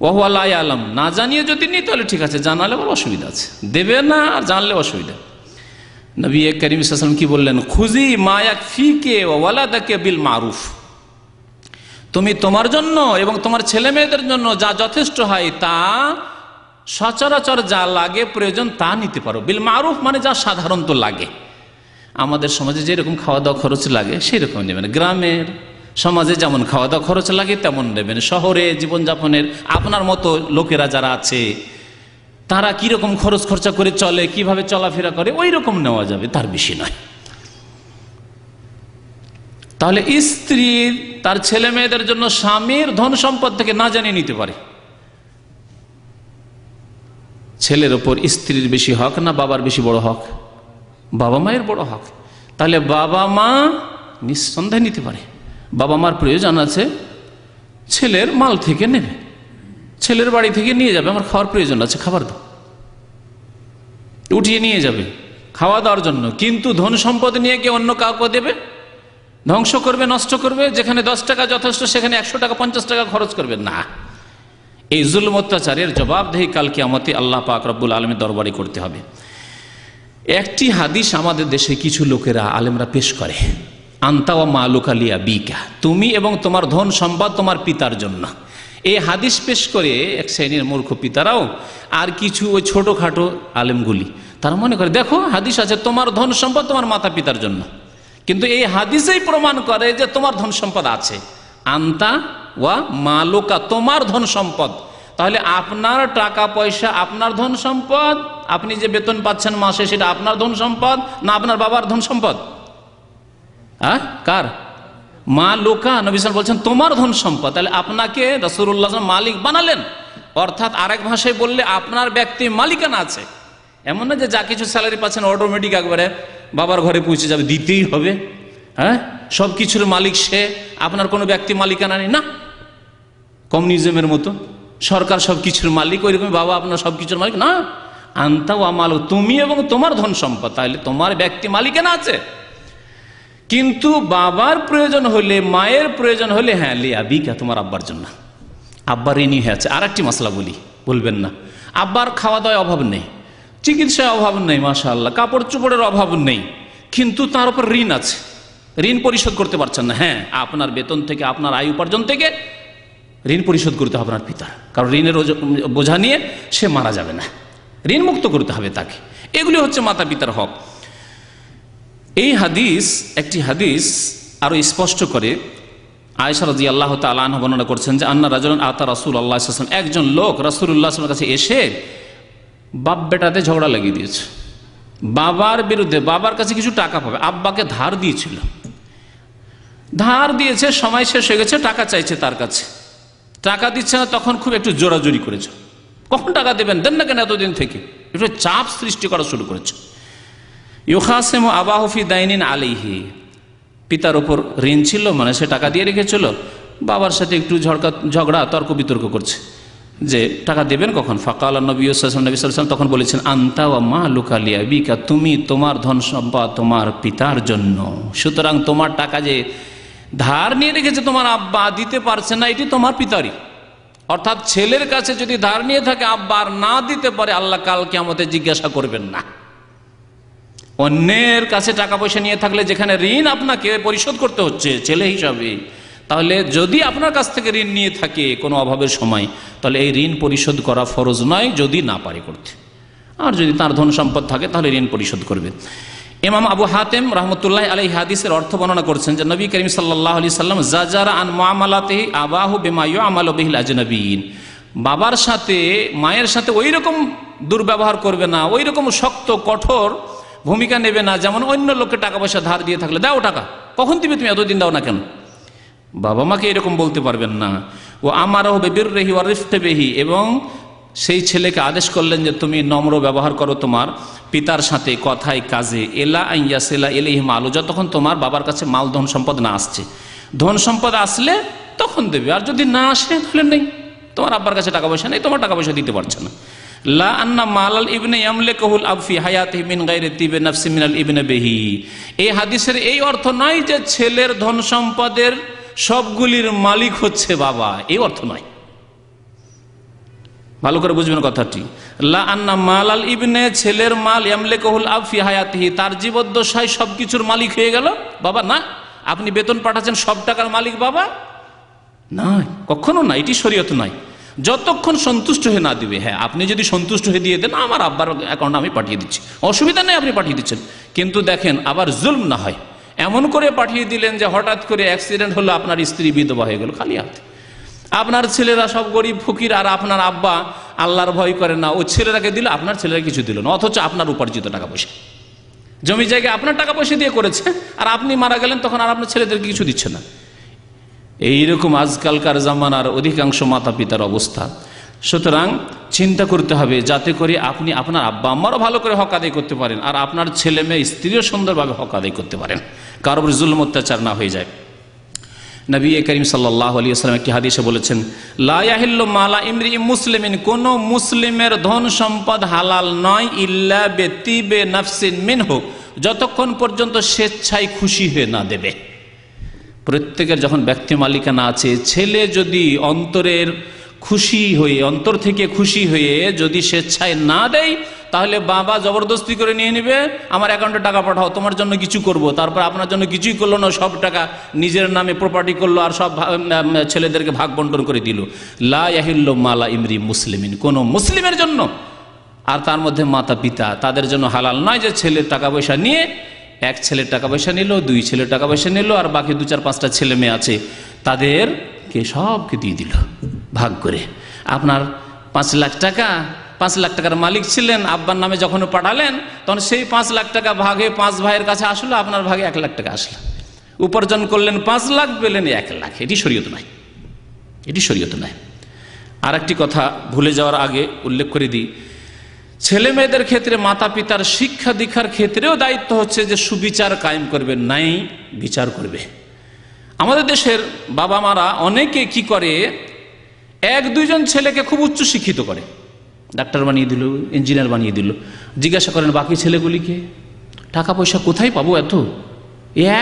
ওয়া লা ইয়ালাম, না জানিয়ে যদি নি তাহলে ঠিক আছে, জানালে আবার অসুবিধা আছে, দেবে না আর জানলে অসুবিধা। নবী করিম সাল্লাল্লাহু আলাইহি ওয়াসাল্লাম কি বললেন? খুজি মা ইয়াকফিকে ওয়া ওয়ালাদাকে বিল মারুফ, তুমি তোমার জন্য এবং তোমার ছেলে মেয়েদের জন্য যা যথেষ্ট হয় তা সচরাচর যা লাগে প্রয়োজন তা নিতে পারো। বিল মারুফ মানে যা সাধারণত লাগে, আমাদের সমাজে যেরকম খাওয়া দাওয়া খরচ লাগে সেই রকম নেবেন, গ্রামের সমাজে যেমন খাওয়া দাওয়া খরচ লাগে তেমন নেবেন, শহরে জীবনযাপনের আপনার মতো লোকেরা যারা আছে তারা কিরকম খরচ খরচা করে চলে, কিভাবে চলাফেরা করে, ওই রকম নেওয়া যাবে, তার বেশি নয়। তাহলে স্ত্রী তার ছেলে মেয়েদের জন্য স্বামীর ধন সম্পদ থেকে না জানিয়ে নিতে পারে। ছেলের ওপর স্ত্রীর বেশি হক না বাবার বেশি বড় হক? বাবা মায়ের বড় হক। তাহলে বাবা মা নিঃসন্দেহে নিতে পারে। বাবা মার প্রয়োজন আছে, ছেলের মাল থেকে নেবে, ছেলের বাড়ি থেকে নিয়ে যাবে, আমার খাওয়ার প্রয়োজন আছে, খাবার দাও, উঠিয়ে নিয়ে যাবে খাওয়া দাওয়ার জন্য। কিন্তু ধন সম্পদ নিয়ে গিয়ে অন্য কাউকে দেবে, ধ্বংস করবে, নষ্ট করবে, যেখানে 10 টাকা যথেষ্ট সেখানে 100 টাকা 50 টাকা খরচ করবে না। এই জুলম অত্যাচারের জবাবদেহি কাল কিয়ামতে আল্লাহ পাক রব্বুল আলামিনের দরবারে করতে হবে। একটি হাদিস আমাদের দেশে কিছু লোকেরা আলেমরা পেশ করে, আনতা ওয়া মালুকা লিআবিকা, তুমি এবং তোমার ধন সম্পদ তোমার পিতার জন্য। এই হাদিস পেশ করে এক শ্রেণীর মূর্খ পিতারাও আর কিছু ওই ছোটখাটো আলেমগুলি তারা মনে করে দেখো হাদিস আছে তোমার ধন সম্পদ তোমার মাতা পিতার জন্য, কিন্তু এই হাদিসেই প্রমাণ করে যে তোমার ধন সম্পদ আছে, আনতা ওয়া মালুকা, তোমার ধন সম্পদ। তাহলে আপনার টাকা পয়সা, আপনার ধন সম্পদ, আপনি যে বেতন পাচ্ছেন মাসে সেটা আপনার ধন সম্পদ না আপনার বাবার ধন সম্পদ? কার? মা লোকা। নবী সাল্লাল্লাহু আলাইহি ওয়াসাল্লাম বলছেন তোমার ধন সম্পদ। তাহলে আপনাকে রাসূলুল্লাহ সাল্লাল্লাহু আলাইহি ওয়াসাল্লাম মালিক বানালেন, অর্থাৎ আরেক ভাষায় বললে আপনার ব্যক্তি মালিকানা আছে। এমন না যে যা কিছু স্যালারি পাচ্ছেন অটোমেটিক একবারে বাবার ঘরে পৌঁছে যাবে, দিতেই হবে। সব কিছুর মালিক সে, আপনার কোনো ব্যক্তি মালিকানা নেই না, কমিউনিজমের মতো সরকার সব কিছুর মালিক, ওইরকম বাবা আপনার সব কিছুর মালিক না। আনতা ওয়া মালুক, তুমি এবং তোমার ধন সম্পদ, তাহলে তোমার ব্যক্তি মালিকানা আছে। কিন্তু বাবার প্রয়োজন হলে, মায়ের প্রয়োজন হলে হ্যাঁ লিআবিকা, তোমার আব্বার জন্য। আব্বার ঋণী হয়ে আছে। আর একটি মশলা বলি, বলবেন না, আব্বার খাওয়া দাওয়ায় অভাব নেই, চিকিৎসায় অভাব নেই, মাশাআল্লাহ, কাপড় চোপড়ের অভাব নেই, কিন্তু তার উপর ঋণ আছে, ঋণ পরিশোধ করতে পারছেন না। হ্যাঁ, আপনার বেতন থেকে, আপনার আয় উপার্জন থেকে ঋণ পরিশোধ করতে হবে আপনার পিতার, কারণ ঋণের বোঝা নিয়ে সে মারা যাবে না, ঋণ মুক্ত করতে হবে তাকে। এগুলি হচ্ছে মাতা পিতার হক। এই হাদিস, একটি হাদিস আরো স্পষ্ট করে। আয়েশা রাদিয়াল্লাহু তাআলা আনহা বর্ণনা করছেন যে আন্না রাজুলান আতা রাসূলুল্লাহ সাল্লাল্লাহু আলাইহি ওয়াসাল্লাম, একজন লোক রাসূলুল্লাহ সাল্লাল্লাহু আলাইহি ওয়াসাল্লামের কাছে এসে বাপ বেটাতে ঝগড়া লাগিয়ে দিয়েছে, বাবার বিরুদ্ধে। বাবার কাছে কিছু টাকা পাবে, আব্বাকে ধার দিয়েছিল, ধার দিয়েছে, সময় শেষ হয়ে গেছে, টাকা চাইছে তার কাছে, টাকা দিচ্ছে না, তখন খুব একটু জোরাজোরি করেছে, কখন টাকা দেবেন, দেন না কেন এতদিন থেকে, একটু চাপ সৃষ্টি করা শুরু করেছে। ইউখাসিমু আবাহু ফি দাইনিন আলাইহি, পিতার ওপর ঋণ ছিল, মানে সে টাকা দিয়ে রেখেছিল, বাবার সাথে একটু ঝগড়া তর্ক বিতর্ক করছে যে টাকা দেবেন কখন। ফাকাল নবী সাল্লাল্লাহু আলাইহি ওয়াসাল্লাম তখন বলেছেন আনতা ওয়া মালুকা লিআবিকা, তুমি তোমার ধন সম্পদ তোমার পিতার জন্য। সুতরাং তোমার টাকা যে ধার নিয়ে রেখেছে তোমার আব্বা, দিতে পারছে না, এটি তোমার পিতারই। অর্থাৎ ছেলের কাছে যদি ধার নিয়ে থাকে আব্বা আর না দিতে পারে, আল্লাহ কাল কিয়ামতে জিজ্ঞাসা করবেন না। অন্যের কাছে টাকা পয়সা নিয়ে থাকলে যেখানে ঋণ আপনাকে পরিশোধ করতে হচ্ছে ছেলে হিসাবে, তাহলে যদি আপনার কাছ থেকে ঋণ নিয়ে থাকে কোনো অভাবের সময়, তাহলে এই ঋণ পরিশোধ করা ফরজ নয় যদি না পারে করতে। আর যদি তার ধন সম্পদ থাকে তাহলে ঋণ পরিশোধ করবে। ইমাম আবু হাতেম রহমতুল্লাহ আলাইহি হাদিসের অর্থ বর্ণনা করছেন যে নবী করিম সাল্লাল্লাহু আলাইহি সাল্লাম জাজারা আন মুআমালাতিহি আবাহু বিমা ইউআমালু বিহিল আজনাবিয়িন, বাবার সাথে মায়ের সাথে ওই রকম দুর্ব্যবহার করবে না, ওই রকম শক্ত কঠোর ভূমিকা নেবে না যেমন অন্য লোককে টাকা পয়সা ধার দিয়ে থাকলে, দাও টাকা, কখন দিবে তুমি, এতদিন দাও না কেন, বাবা মাকে এরকম বলতে পারবেন না। ও আমারও বিররিহি ওয়া রিফকিহি, এবং সেই ছেলেকে আদেশ করলেন যে তুমি নম্র ব্যবহার করো তোমার পিতার সাথে কথায় কাজে, এলা আইয়াসিলা ইলাইহি মালু, যতক্ষণ তোমার বাবার কাছে মাল ধন সম্পদ না আসছে, ধন সম্পদ আসলে তখন দেবে, আর যদি না আসে তাহলে নেই, তোমার আব্বার কাছে টাকা পয়সা নেই, তোমার টাকা পয়সা দিতে পারছে না। লা আন্না মালাল ইবনে ইয়ামলিকুহুল আব ফি হায়াতিহি মিন গায়রি তিবি নাফসি মিনাল ইবনে বিহি, এই হাদিসের এই অর্থ নয় যে ছেলের ধন সম্পদের সবগুলির মালিক হচ্ছে বাবা, এই অর্থ নয়। ভালো করে বুঝবেন কথাটি। লা আন্না মাল আল ইবনে, ছেলের মাল, ইয়ামলিকুহুল আব ফি হায়াতিহি, তার জীবদ্দশায় সবকিছুর মালিক হয়ে গেল বাবা। না, আপনি বেতন পাঠাচ্ছেন সব টাকার মালিক বাবা না, কখনো না, এটি শরীয়ত নয়। যতক্ষণ সন্তুষ্ট হয়ে না দিবে। হ্যাঁ, আপনি যদি সন্তুষ্ট হয়ে দিয়ে দেন, আমার আব্বার অ্যাকাউন্টে আমি পাঠিয়ে দিচ্ছি, অসুবিধা নেই, আপনি পাঠিয়ে দিচ্ছেন, কিন্তু দেখেন আবার জুলম না হয়। এমন করে পাঠিয়ে দিলেন যে হঠাৎ করে অ্যাক্সিডেন্ট হলো, আপনার স্ত্রী বিধবা হয়ে গেল খালি হাতে, আপনার ছেলেরা সব গরিব ফকির, আর আপনার আব্বা আল্লাহর ভয় করে না, ও ছেলেরাকে দিল, আপনার ছেলেরা কিছু দিল না, অথচ আপনার উপার্জিত টাকা পয়সা, জমি জায়গায় আপনার টাকা পয়সা দিয়ে করেছে, আর আপনি মারা গেলেন তখন আর আপনার ছেলেদেরকে কিছু দিচ্ছে না। এইরকম আজকালকার জামানার অধিকাংশ মাতা পিতার অবস্থা। সুতরাং চিন্তা করতে হবে যাতে করে আপনি আপনার আব্বা আম্মারও ভালো করে হক আদায় করতে পারেন, আর আপনার ছেলে মেয়ে স্ত্রীও সুন্দরভাবে হক আদায় করতে পারেন, কারোর উপর জুলম অত্যাচার না হয়ে যায়। নবী করিম সাল্লাল্লাহু আলাইহি ওয়াসাল্লাম একটি হাদিসে বলেছেন, লা ইয়াহিল্লু মালা ইমরিইম মুসলিমিন, কোন মুসলিমের ধন সম্পদ হালাল নয়, ইল্লা বিতিবে নাফসিন মিনহু, যতক্ষণ পর্যন্ত স্বেচ্ছায় খুশি হয়ে না দেবে। প্রত্যেকের যখন ব্যক্তি মালিকানা আছে, ছেলে যদি অন্তরের খুশি হয়ে, অন্তর থেকে খুশি হয়ে যদি স্বেচ্ছায় না দেয়, তাহলে বাবা জবরদস্তি করে নিয়ে নেবে, আমার অ্যাকাউন্টে টাকা পাঠাও, তোমার জন্য কিছু করব, তারপর আপনার জন্য কিছুই করলো না, সব টাকা নিজের নামে প্রপার্টি করলো, আর সব ছেলেদেরকে ভাগ বন্টন করে দিল। লা ইয়াহিল্লু মালা ইমরি মুসলিমিন, কোন মুসলিমের জন্য, আর তার মধ্যে মাতা পিতা, তাদের জন্য হালাল নয় যে ছেলের টাকা পয়সা নিয়ে, এক ছেলের টাকা পয়সা নিল, দুই ছেলের টাকা পয়সা নিল, আর বাকি 2-4-5টা ছেলে মেয়ে আছে তাদেরকে সবকে দিয়ে দিল ভাগ করে। আপনার 5 লাখ টাকা, 5 লাখ টাকার মালিক ছিলেন, আব্বার নামে যখন পাঠালেন তখন সেই 5 লাখ টাকা ভাগে 5 ভাইয়ের কাছে আসলো, আপনার ভাগে 1 লাখ টাকা আসলো, উপার্জন করলেন 5 লাখ, পেলেন 1 লাখ। এটি শরীয়ত নয়, এটি শরীয়ত নয়। আর একটি কথা ভুলে যাওয়ার আগে উল্লেখ করে দিই, ছেলে মেয়েদের ক্ষেত্রে মাতা পিতার শিক্ষা দীক্ষার ক্ষেত্রেও দায়িত্ব হচ্ছে যে সুবিচার কায়েম করবে, নাই বিচার করবে। আমাদের দেশের বাবা মারা অনেকে কি করে, 1-2 ছেলেকে খুব উচ্চ শিক্ষিত করে, ডাক্তার বানিয়ে দিল, ইঞ্জিনিয়ার বানিয়ে দিল, জিজ্ঞাসা করেন বাকি ছেলেগুলিকে টাকা পয়সা কোথায় পাবো এত,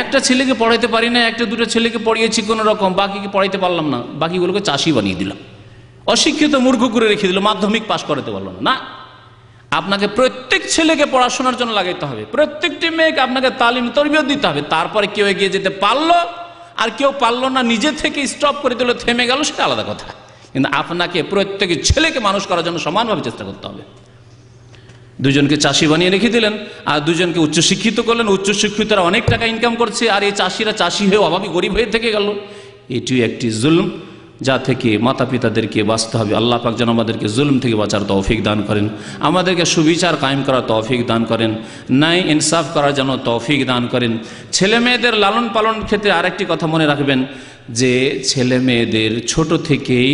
একটা ছেলেকে পড়াইতে পারি না, 1-2 ছেলেকে পড়িয়েছি কোনো রকম, বাকিকে পড়াইতে পারলাম না, বাকিগুলোকে চাষি বানিয়ে দিল, অশিক্ষিত মূর্খ করে রেখে দিল, মাধ্যমিক পাশ করাতে পারলো না। আপনাকে প্রত্যেক ছেলেকে পড়াশোনার জন্য লাগাইতে হবে, প্রত্যেকটি মেয়েকে আপনাকে তালিম তরবিয়ত দিতে হবে, তারপরে কেউ এগিয়ে যেতে পারলো আর কেউ পারলো না, নিজে থেকে স্টপ করে দিল, থেমে গেল, সেটা আলাদা কথা, কিন্তু আপনাকে প্রত্যেক ছেলেকে মানুষ করার জন্য সমানভাবে চেষ্টা করতে হবে। 2জনকে চাষি বানিয়ে রেখে দিলেন, আর 2জনকে উচ্চশিক্ষিত করলেন, উচ্চশিক্ষিতরা অনেক টাকা ইনকাম করছে, আর এই চাষিরা চাষি হয়ে অভাবী গরিব হয়ে থেকে গেল। এটিও একটি জুলম, যা থেকে মাতা পিতাদেরকে বাঁচতে হবে। আল্লাহ পাক যেন আমাদেরকে জুলম থেকে বাঁচার তৌফিক দান করেন, আমাদেরকে সুবিচার কায়েম করার তৌফিক দান করেন, ন্যায় ইনসাফ করার জন্য তৌফিক দান করেন। ছেলে মেয়েদের লালন পালন ক্ষেত্রে আরেকটি কথা মনে রাখবেন, যে ছেলে মেয়েদের ছোট থেকেই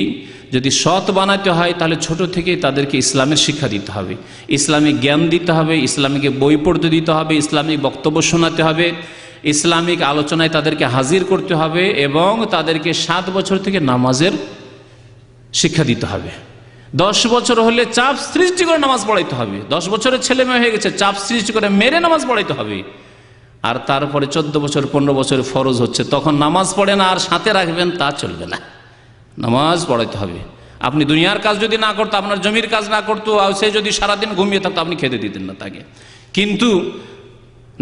যদি সৎ বানাতে হয়, তাহলে ছোট থেকেই তাদেরকে ইসলামের শিক্ষা দিতে হবে, ইসলামিক জ্ঞান দিতে হবে, ইসলামিক বই পড়তে দিতে হবে, ইসলামিক বক্তব্য শোনাতে হবে, ইসলামিক আলোচনায় তাদেরকে হাজির করতে হবে, এবং তাদেরকে 7 বছর থেকে নামাজের শিক্ষা দিতে হবে। 10 বছর হলে চাপ সৃষ্টি করে নামাজ পড়াইতে হবে, 10 বছরের ছেলে মেয়ে হয়ে গেছে, চাপ সৃষ্টি করে মেরে নামাজ পড়াইতে হবে। আর তারপরে 14 বছর 15 বছর ফরজ হচ্ছে, তখন নামাজ পড়ে না আর সাথে রাখবেন, তা চলবে না, নামাজ পড়াইতে হবে। আপনি দুনিয়ার কাজ যদি না করতো, আপনার জমির কাজ না করতো, আর সে যদি সারাদিন ঘুমিয়ে থাকতো, আপনি খেতে দিতেন না তাকে। কিন্তু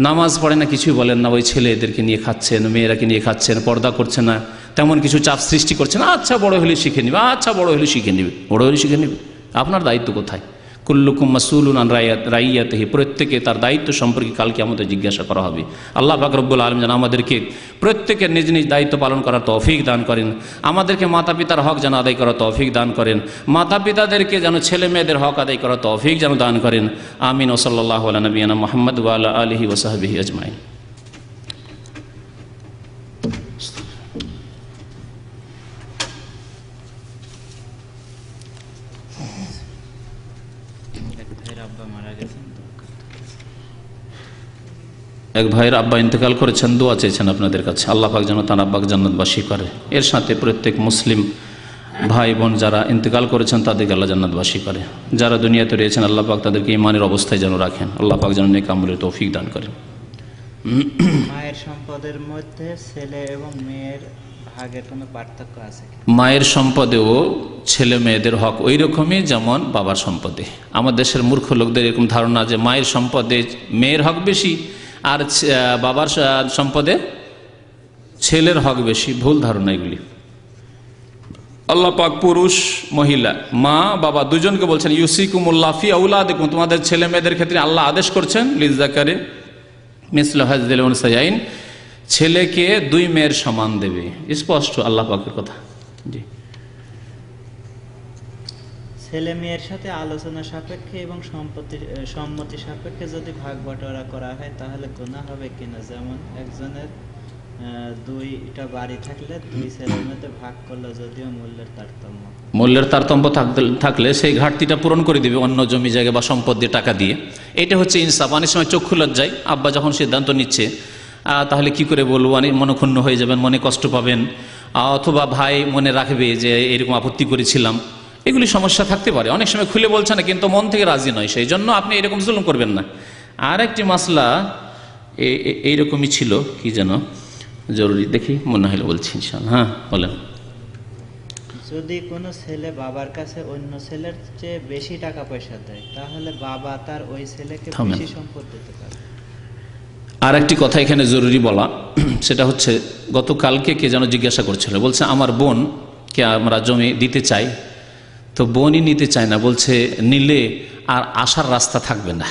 নামাজ পড়ে না, কিছুই বলেন না, ওই ছেলেদেরকে নিয়ে খাচ্ছেন, মেয়েরাকে নিয়ে খাচ্ছেন, পর্দা করছে না, তেমন কিছু চাপ সৃষ্টি করছে না, আচ্ছা বড় হলে শিখে নিবে, আচ্ছা বড় হলে শিখে নিবে, বড় হলে শিখে নিবে। আপনার দায়িত্ব কোথায়? কুল্লুকুম মাসউলুন আন রাইয়াতিহি, প্রত্যেকে তার দায়িত্ব সম্পর্কে কালকে আমাদের জিজ্ঞাসা করা হবে। আল্লাহ পাক রব্বুল আলামিন যেন আমাদেরকে প্রত্যেকের নিজ নিজ দায়িত্ব পালন করার তৌফিক দান করেন, আমাদেরকে মাতা পিতার হক যেন আদায় করার তৌফিক দান করেন, মাতা পিতাদেরকে যেন ছেলে মেয়েদের হক আদায় করার তৌফিক যেন দান করেন। আমিন। ওয়া সাল্লাল্লাহু আলা নবিয়িনা মুহাম্মদ ওয়া আলা আলিহি ওয়া সাহবিহি আজমাইন। এক ভাইয়ের আব্বা ইন্তেকাল করেছেন, দোয়া চেয়েছেন আপনাদের কাছে, আল্লাহ পাক যেন তার আব্বাকে জান্নাতবাসী করে। এর সাথে প্রত্যেক মুসলিম ভাই বোন যারা ইন্তেকাল করেছেন তাদেরকে আল্লাহ জান্নাতবাসী করে, যারা দুনিয়াতে রয়েছেন আল্লাহ পাক তাদেরকে ঈমানের অবস্থায় যেন রাখেন, আল্লাহ পাক যেন নেক আমলের তৌফিক দান করেন। মায়ের সম্পদের মধ্যে ছেলে এবং মেয়ের ভাগের কোনো পার্থক্য আছে কি? মায়ের সম্পদেও ছেলে মেয়েদের হক ওই রকমই যেমন বাবার সম্পদে। আমাদের দেশের মূর্খ লোকদের এরকম ধারণা যে মায়ের সম্পদে মেয়ের হক বেশি আর বাবার সম্পদে ছেলের হক বেশি। ভুল ধারণা এগুলি। আল্লাহ পাক পুরুষ মহিলা মা বাবা দুজনকে বলছেন ইউসিকুমুল্লাহ ফি আউলাদিকুম, তোমাদের ছেলে মেয়েদের ক্ষেত্রে আল্লাহ আদেশ করছেন লিযযাকারি মিসলু হাযযিল উনসায়াইন, ছেলেকে দুই মেয়ের সমান দেবে। স্পষ্ট আল্লাহ পাকের কথা। জি, ছেলে মেয়ের সাথে আলোচনা সাপেক্ষে এবং সম্মতি সাপেক্ষে যদি ভাগ বাটোয়ারা করা হয় তাহলে গুনাহ হবে কিনা? যেমন একজনের দুইটা বাড়ি থাকলে দুই ছেলের মধ্যে ভাগ করলে যদিও মূল্যের তারতম্য থাকলে সেই ঘাটতিটা পূরণ করে দিবে অন্য জমি জায়গা বা সম্পদ দিয়ে, টাকা দিয়ে। এটা হচ্ছে ইনসাফ। অনেক সময় চক্ষু লজ্জায় আব্বা যখন সিদ্ধান্ত নিচ্ছে তাহলে কি করে বলবো, মনক্ষুণ্ণ হয়ে যাবেন, মনে কষ্ট পাবেন, অথবা ভাই মনে রাখবে যে এরকম আপত্তি করেছিলাম। এগুলি সমস্যা থাকতে পারে। অনেক সময় খুলে বলছে না কিন্তু মন থেকে রাজি নয়, সেই জন্য আপনি এরকম জুলুম করবেন না। আর একটি মাসলা এইরকমই ছিল, কি যেন জরুরি, দেখি মনে হলে বলছি ইনশাআল্লাহ। হ্যাঁ বলেন। যদি কোনো ছেলে বাবার কাছে অন্য ছেলের চেয়ে বেশি টাকা পয়সা দেয় তাহলে বাবা তার ওই ছেলেকে বেশি সম্পদ দিতে পারে। আর একটি কথা এখানে জরুরি বলা, সেটা হচ্ছে গতকালকে কে যেন জিজ্ঞাসা করছিল, বলছে আমার বোনকে আমরা জমি দিতে চাই, তো বোনই নিতে চায় না, বলছে নিলে আর আসার রাস্তা থাকবে না।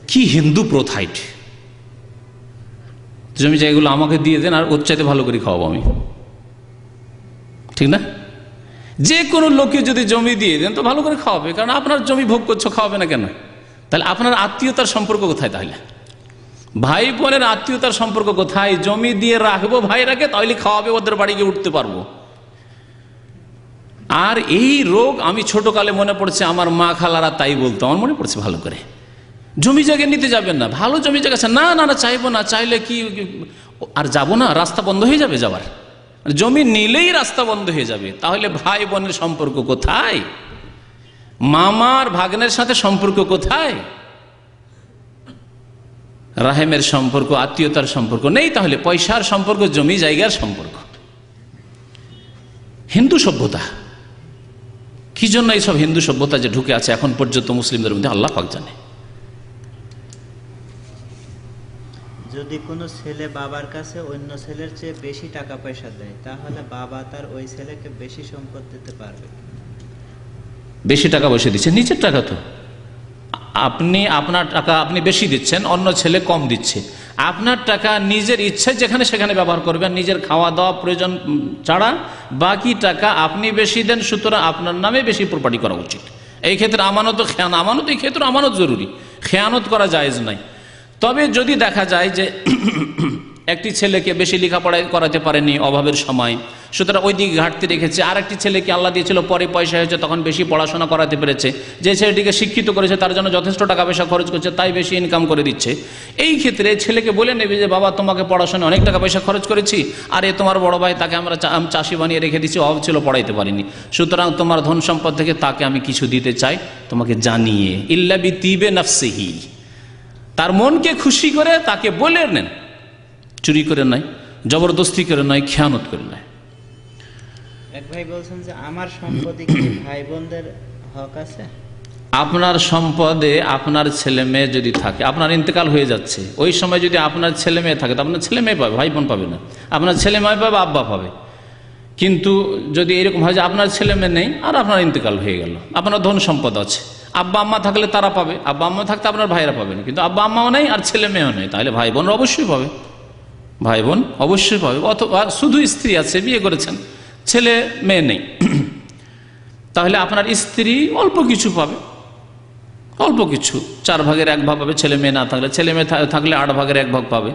কি হিন্দু প্রথা এটি! জমি জায়গাগুলো আমাকে দিয়ে দেন আর ওর চাইতে ভালো করে খাওয়াবো আমি, ঠিক না? যে কোনো লোকে যদি জমি দিয়ে দেন তো ভালো করে খাওয়াবে, কারণ আপনার জমি ভোগ করছো, খাওয়াবে না কেন? তাহলে আপনার আত্মীয়তার সম্পর্ক কোথায়? তাহলে ভাই বোনের আত্মীয়তার সম্পর্ক কোথায়? জমি দিয়ে রাখবো ভাইরাকে, তাহলে খাওয়াবে, ওদের বাড়ি গিয়ে উঠতে পারবো। আর এই রোগ আমি ছোটকালে মনে পড়ছে, আমার মা খালারা তাই বলতো, আমার মনে পড়ছে ভালো করে, জমি জায়গা নিতে যাবেন না, ভালো জমি জায়গা আছে, না না না চাইবো না, চাইলে কি আর যাবো না, রাস্তা বন্ধ হয়ে যাবে যাবার, জমি নিলেই রাস্তা বন্ধ হয়ে যাবে। তাহলে ভাই বোনের সম্পর্ক কোথায়? মামার ভাগ্নের সাথে সম্পর্ক কোথায়? রাহেমের সম্পর্ক, আত্মীয়তার সম্পর্ক নেই। তাহলে পয়সার সম্পর্ক, জমি জায়গার সম্পর্ক। হিন্দু সভ্যতা, কি জন্য এইসব হিন্দু সভ্যতা যে ঢুকে আছে এখন পর্যন্ত মুসলিমদের মধ্যে আল্লাহ পাক জানে। যদি কোনো ছেলে বাবার কাছে অন্য ছেলের চেয়ে বেশি টাকা পয়সা দেয় তাহলে বাবা তার ওই ছেলেকে বেশি সম্পদ দিতে পারবে। বেশি টাকা পয়সা দিচ্ছে, নিজের টাকা তো আপনি, আপনার টাকা আপনি বেশি দিচ্ছেন, অন্য ছেলে কম দিচ্ছে। আপনার টাকা নিজের ইচ্ছায় যেখানে সেখানে ব্যবহার করবেন, নিজের খাওয়া দাওয়া প্রয়োজন ছাড়া। বাকি টাকা আপনি বেশি দেন, সুতরাং আপনার নামে বেশি প্রপার্টি করা উচিত। এই ক্ষেত্রে আমানত ও খেয়ানত, আমানত এই ক্ষেত্রে আমানত জরুরি, খেয়ানত করা জায়েজ নাই। তবে যদি দেখা যায় যে একটি ছেলেকে বেশি লেখাপড়া করাতে পারেনি অভাবের সময়, সুতরাং ওই দিকে ঘাটতি রেখেছে, আর একটি ছেলেকে আল্লাহ দিয়েছিল পরে পয়সা হয়েছে তখন বেশি পড়াশোনা করাতে পেরেছে, যে ছেলেটিকে শিক্ষিত করেছে তার জন্য যথেষ্ট টাকা পয়সা খরচ করছে, তাই বেশি ইনকাম করে দিচ্ছে। এই ক্ষেত্রে ছেলেকে বলে নেবে যে বাবা তোমাকে পড়াশোনা অনেক টাকা পয়সা খরচ করেছি, আর এ তোমার বড় ভাই, তাকে আমরা চাষি বানিয়ে রেখে দিচ্ছি, অভাব ছিল পড়াইতে পারিনি, সুতরাং তোমার ধন সম্পদ থেকে তাকে আমি কিছু দিতে চাই, তোমাকে জানিয়ে ইল্লা বিতিবে নাফসিহি, তার মনকে খুশি করে তাকে বলে নেন, চুরি করে নয়, জবরদস্তি করে নয়, খেয়ানত করে নয়। এক ভাই বলছেন যে আমার সম্পদে কি ভাই বোনদের হক আছে? আপনার সম্পদে আপনার ছেলে মেয়ে যদি থাকে, আপনার ইন্তেকাল হয়ে যাচ্ছে, ওই সময় যদি আপনার ছেলে মেয়ে থাকে তো আপনার ছেলে মেয়ে পাবে, ভাই বোন পাবে না। আপনার ছেলে মেয়ে পাবে, আব্বা পাবে। কিন্তু যদি এরকম হয় যে আপনার ছেলে মেয়ে নেই আর আপনার ইন্তেকাল হয়ে গেল, আপনার ধন সম্পদ আছে, আব্বা আম্মা থাকলে তারা পাবে, আব্বা আম্মা থাকতে আপনার ভাইরা পাবে না, কিন্তু আব্বা আম্মাও নেই আর ছেলে মেয়েও নেই, তাহলে ভাই বোন অবশ্যই পাবে, ভাই বোন অবশ্যই পাবে। অথবা শুধু স্ত্রী আছে, বিয়ে করেছেন, ছেলে মেয়ে নেই, তাহলে আপনার স্ত্রী অল্প কিছু পাবে, অল্প কিছু, 4 ভাগের 1 ভাগ পাবে। ছেলে মেয়ে না থাকলে, ছেলে মেয়ে থাকলে 8 ভাগের 1 ভাগ পাবে।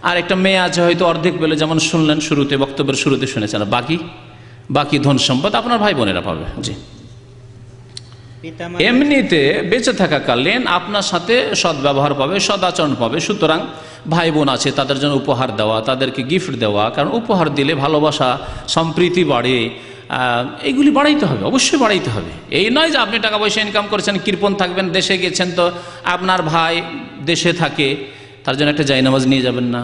আর একটা মেয়ে আছে হয়তো অর্ধেক পেলে, যেমন শুনলেন শুরুতে, বক্তব্যের শুরুতে শুনেছেন। বাকি ধন সম্পদ আপনার ভাই বোনেরা পাবে। জি, এমনিতে বেঁচে থাকাকালীন আপনার সাথে সদ্ব্যবহার পাবে, সদাচরণ পাবে। সুতরাং ভাই বোন আছে, তাদের জন্য উপহার দেওয়া, তাদেরকে গিফট দেওয়া, কারণ উপহার দিলে ভালোবাসা, সম্প্রীতি বাড়ে, এইগুলি বাড়াইতে হবে, অবশ্যই বাড়াইতে হবে। এই নয় যে আপনি টাকা পয়সা ইনকাম করেছেন, কৃপণ থাকবেন, দেশে গেছেন তো আপনার ভাই দেশে থাকে, তার জন্য একটা জায়নামাজ নিয়ে যাবেন না,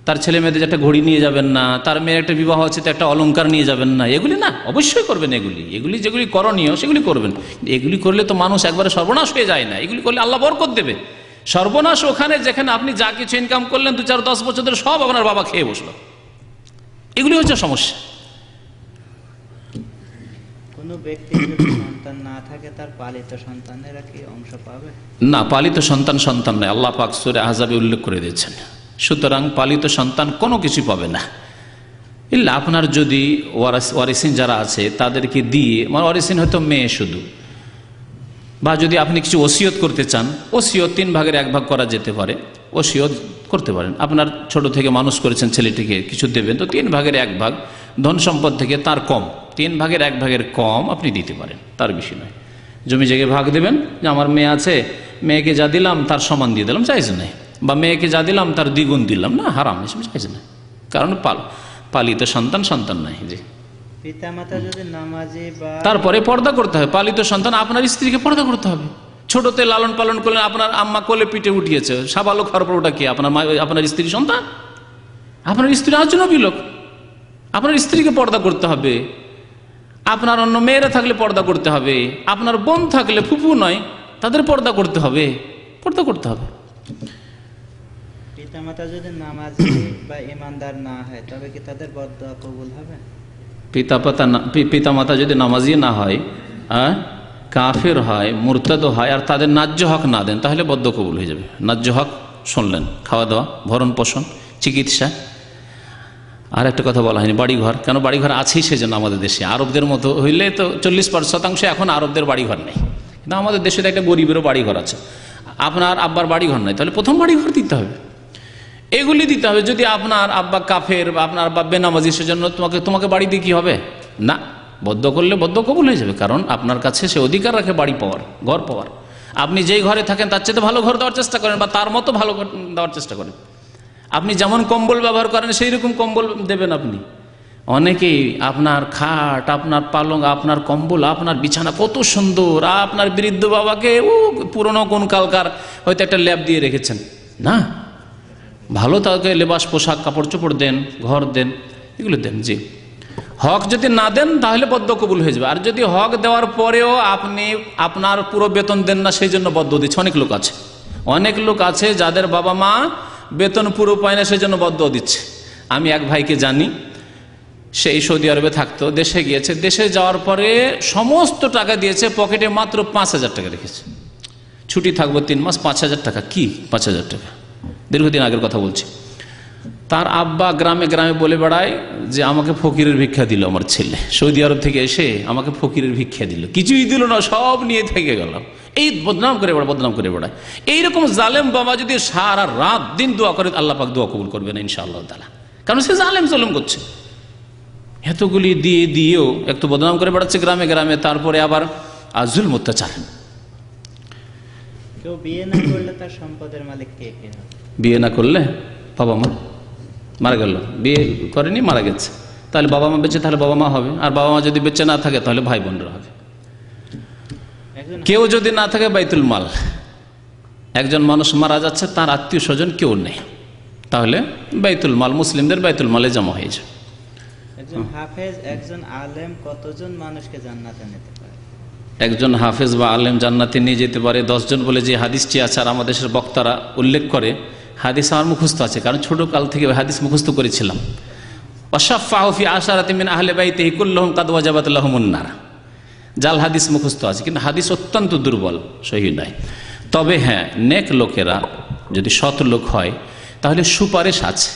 তার ছেলে মেয়েদের একটা ঘড়ি নিয়ে যাবেন না, তার মেয়ের একটা বিবাহ আছে তো একটা অলংকার নিয়ে যাবেন না, এগুলি না, অবশ্যই করবেন এগুলি যেগুলি করণীয় সেগুলি করবেন। এগুলি করলে তো মানুষ একবারে সর্বনাশ হয়ে যায় না, এগুলি করলে আল্লাহ বরকত দেবে। সর্বনাশ ওখানে যেখানে আপনি যা কিছু ইনকাম করলেন 2-4-10 বছর ধরে সব আপনার বাবা খেয়ে বসলো, এগুলি হচ্ছে সমস্যা। কোনো ব্যক্তির যদি সন্তান না থাকে তার পালিত সন্তানেরা কি অংশ পাবে? না, পালিত সন্তান নয়, আল্লাহ পাক সূরা আহজাবে উল্লেখ করে দিয়েছেন। সুতরাং পালিত সন্তান কোনো কিছু পাবে না, ইল্লা আপনার যদি ওয়ারিসিন যারা আছে তাদেরকে দিয়ে, মানে ওয়ারিসিন হয়তো মেয়ে শুধু, বা যদি আপনি কিছু ওসিয়ত করতে চান, ওসিয়ত 3 ভাগের 1 ভাগ করা যেতে পারে, ওসিয়ত করতে পারেন। আপনার ছোট থেকে মানুষ করেছেন ছেলেটিকে, কিছু দেবেন, তো 3 ভাগের 1 ভাগ ধন সম্পদ থেকে তার কম, 3 ভাগের 1 ভাগের কম আপনি দিতে পারেন, তার বেশি নয়। জমি জায়গায় ভাগ দেবেন, যে আমার মেয়ে আছে, মেয়েকে যা দিলাম তার সমান দিয়ে দিলাম, চাইছে না, বা মেয়েকে যা দিলাম তার দ্বিগুণ দিলাম, না, হারাম, এসব চাইছে না, কারণ পালিত সন্তান নাই। জি, পিতামাতা যদি নামাজি বা তারপরে পর্দা করতে হবে। পালিত সন্তান আপনার স্ত্রীকে পর্দা করতে হবে। ছোটতে লালন পালন করলেন, আপনার আম্মা কোলে পিঠে উঠিয়েছে, সাবালক হওয়ার পর ওটা কি আপনার স্ত্রী সন্তান? আপনার স্ত্রী আজনবী লোক, আপনার স্ত্রীকে পর্দা করতে হবে। আপনার অন্য মেয়েরা থাকলে পর্দা করতে হবে, আপনার বোন থাকলে, ফুফু নয়, তাদের পর্দা করতে হবে, পর্দা করতে হবে। পিতামাতা যদি নামাজি বা ইমানদার না হয় তবে কি তাদের বদদোয়া কবুল হবে? পিতামাতা যদি নামাজি না হয়, কাফের হয়, মুরতাদ হয়, আর তাদের ন্যায্য হক না দেন, তাহলে বদ্ধ কবুল হয়ে যাবে। ন্যায্য হক শুনলেন, খাওয়া দাওয়া, ভরণ পোষণ, চিকিৎসা। আর একটা কথা বলা হয়নি, বাড়িঘর। কেন বাড়িঘর আছেই সেজন্য আমাদের দেশে। আরবদের মতো হইলে তো 40% এখন আরবদের বাড়িঘর নেই, কিন্তু আমাদের দেশে একটা গরিবেরও বাড়িঘর আছে। আপনার আব্বার বাড়িঘর নাই, তাহলে প্রথম বাড়িঘর দিতে হবে, এগুলি দিতে হবে। যদি আপনার আব্বা কাফের বা আপনার আব্বা বেনামাজি, সেজন্য তোমাকে বাড়ি দিয়ে কি হবে? না, বদ্ধ করলে বদ্ধ কবুল হয়ে যাবে, কারণ আপনার কাছে সে অধিকার রাখে বাড়ি পাওয়ার, ঘর পাওয়ার। আপনি যেই ঘরে থাকেন তার চেয়ে ভালো ঘর দেওয়ার চেষ্টা করেন, বা তার মতো ভালো ঘর দেওয়ার চেষ্টা করেন। আপনি যেমন কম্বল ব্যবহার করেন সেই রকম কম্বল দেবেন আপনি। অনেকেই আপনার খাট, আপনার পালং, আপনার কম্বল, আপনার বিছানা কত সুন্দর, আপনার বৃদ্ধ বাবাকে পুরনো কোন কালকার হয়তো একটা ল্যাব দিয়ে রেখেছেন, না, ভালো তাকে লেবাস, পোশাক, কাপড় চোপড় দেন, ঘর দেন, এগুলো দেন। জি, হক যদি না দেন তাহলে বদ্ধ কবুল হয়ে যাবে। আর যদি হক দেওয়ার পরেও আপনি আপনার পুরো বেতন দেন না, সেই জন্য বদ্ধ দিচ্ছে। অনেক লোক আছে যাদের বাবা মা বেতন পুরো পায় না, সেই জন্য বদ্ধ দিচ্ছে। আমি এক ভাইকে জানি, সেই সৌদি আরবে থাকতো, দেশে গিয়েছে, দেশে যাওয়ার পরে সমস্ত টাকা দিয়েছে, পকেটে মাত্র 5,000 টাকা রেখেছে। ছুটি থাকবো 3 মাস, 5,000 টাকা। কি 5,000 টাকা? দীর্ঘদিন আগের কথা বলছি। তার আব্বা গ্রামে গ্রামে বলে বেড়ায় যে আমাকে ফকিরের ভিক্ষা দিল আমার ছেলে, সৌদি আরব থেকে এসে আমাকে ফকিরের ভিক্ষা দিল, কিছুই দিল না, সব নিয়ে থেকে গেল। এই বদনাম করে বেড়ায়। এইরকম জালেম বাবা যদি সারা রাত দিন দোয়া করে, আল্লাহ পাক দোয়া কবুল করবে না ইনশাআল্লাহ তাআলা, কারণ সে জালেম জুলুম করছে। এতগুলি দিয়েও একটু বদনাম করে বেড়াচ্ছে গ্রামে গ্রামে, তারপরে আবার জুলম অত্যাচার। কেউ বিয়ে না করলে তার সম্পদের মালিক কে কে হবে? বিয়ে না করলে বাবা মা মারা গেল, বিয়ে করেনি, মারা গেছে, তাহলে বাবা মা বেঁচে, তাহলে বাবা মা হবে। আর বাবা মা যদি বেঁচে না থাকে তাহলে ভাই বোনরা হবে। কেউ যদি না থাকে বাইতুল মাল, একজন মানুষ মারা যাচ্ছে, তার আত্মীয় স্বজন কেউ নেই, তাহলে বাইতুল মাল, মুসলিমদের বাইতুল মালে জমা হয়ে যায়। একজন হাফেজ, একজন আলেম কতজন মানুষকে জান্নাতে নিতে পারে? একজন হাফেজ বা আলেম জান্নাতে নিয়ে যেতে পারে 10 জন বলে যে হাদিসটি আছে, আর আমাদের দেশের বক্তারা উল্লেখ করে। হাদিস আমার মুখস্থ আছে, কারণ ছোট কাল থেকে হাদিস মুখস্থ করেছিলাম। ওয়াশাফাহু ফি আশারাতিন মিন আহলি বাইতিহি কুল্লুহুম কাদ ওয়াজাবাত লাহুমুন নার। জাল হাদিস মুখস্থ আছে, কিন্তু হাদিস অত্যন্ত দুর্বল, সহিহ নয়। তবে হ্যাঁ, নেক লোকেরা যদি সৎ লোক হয় তাহলে সুপারিশ আছে।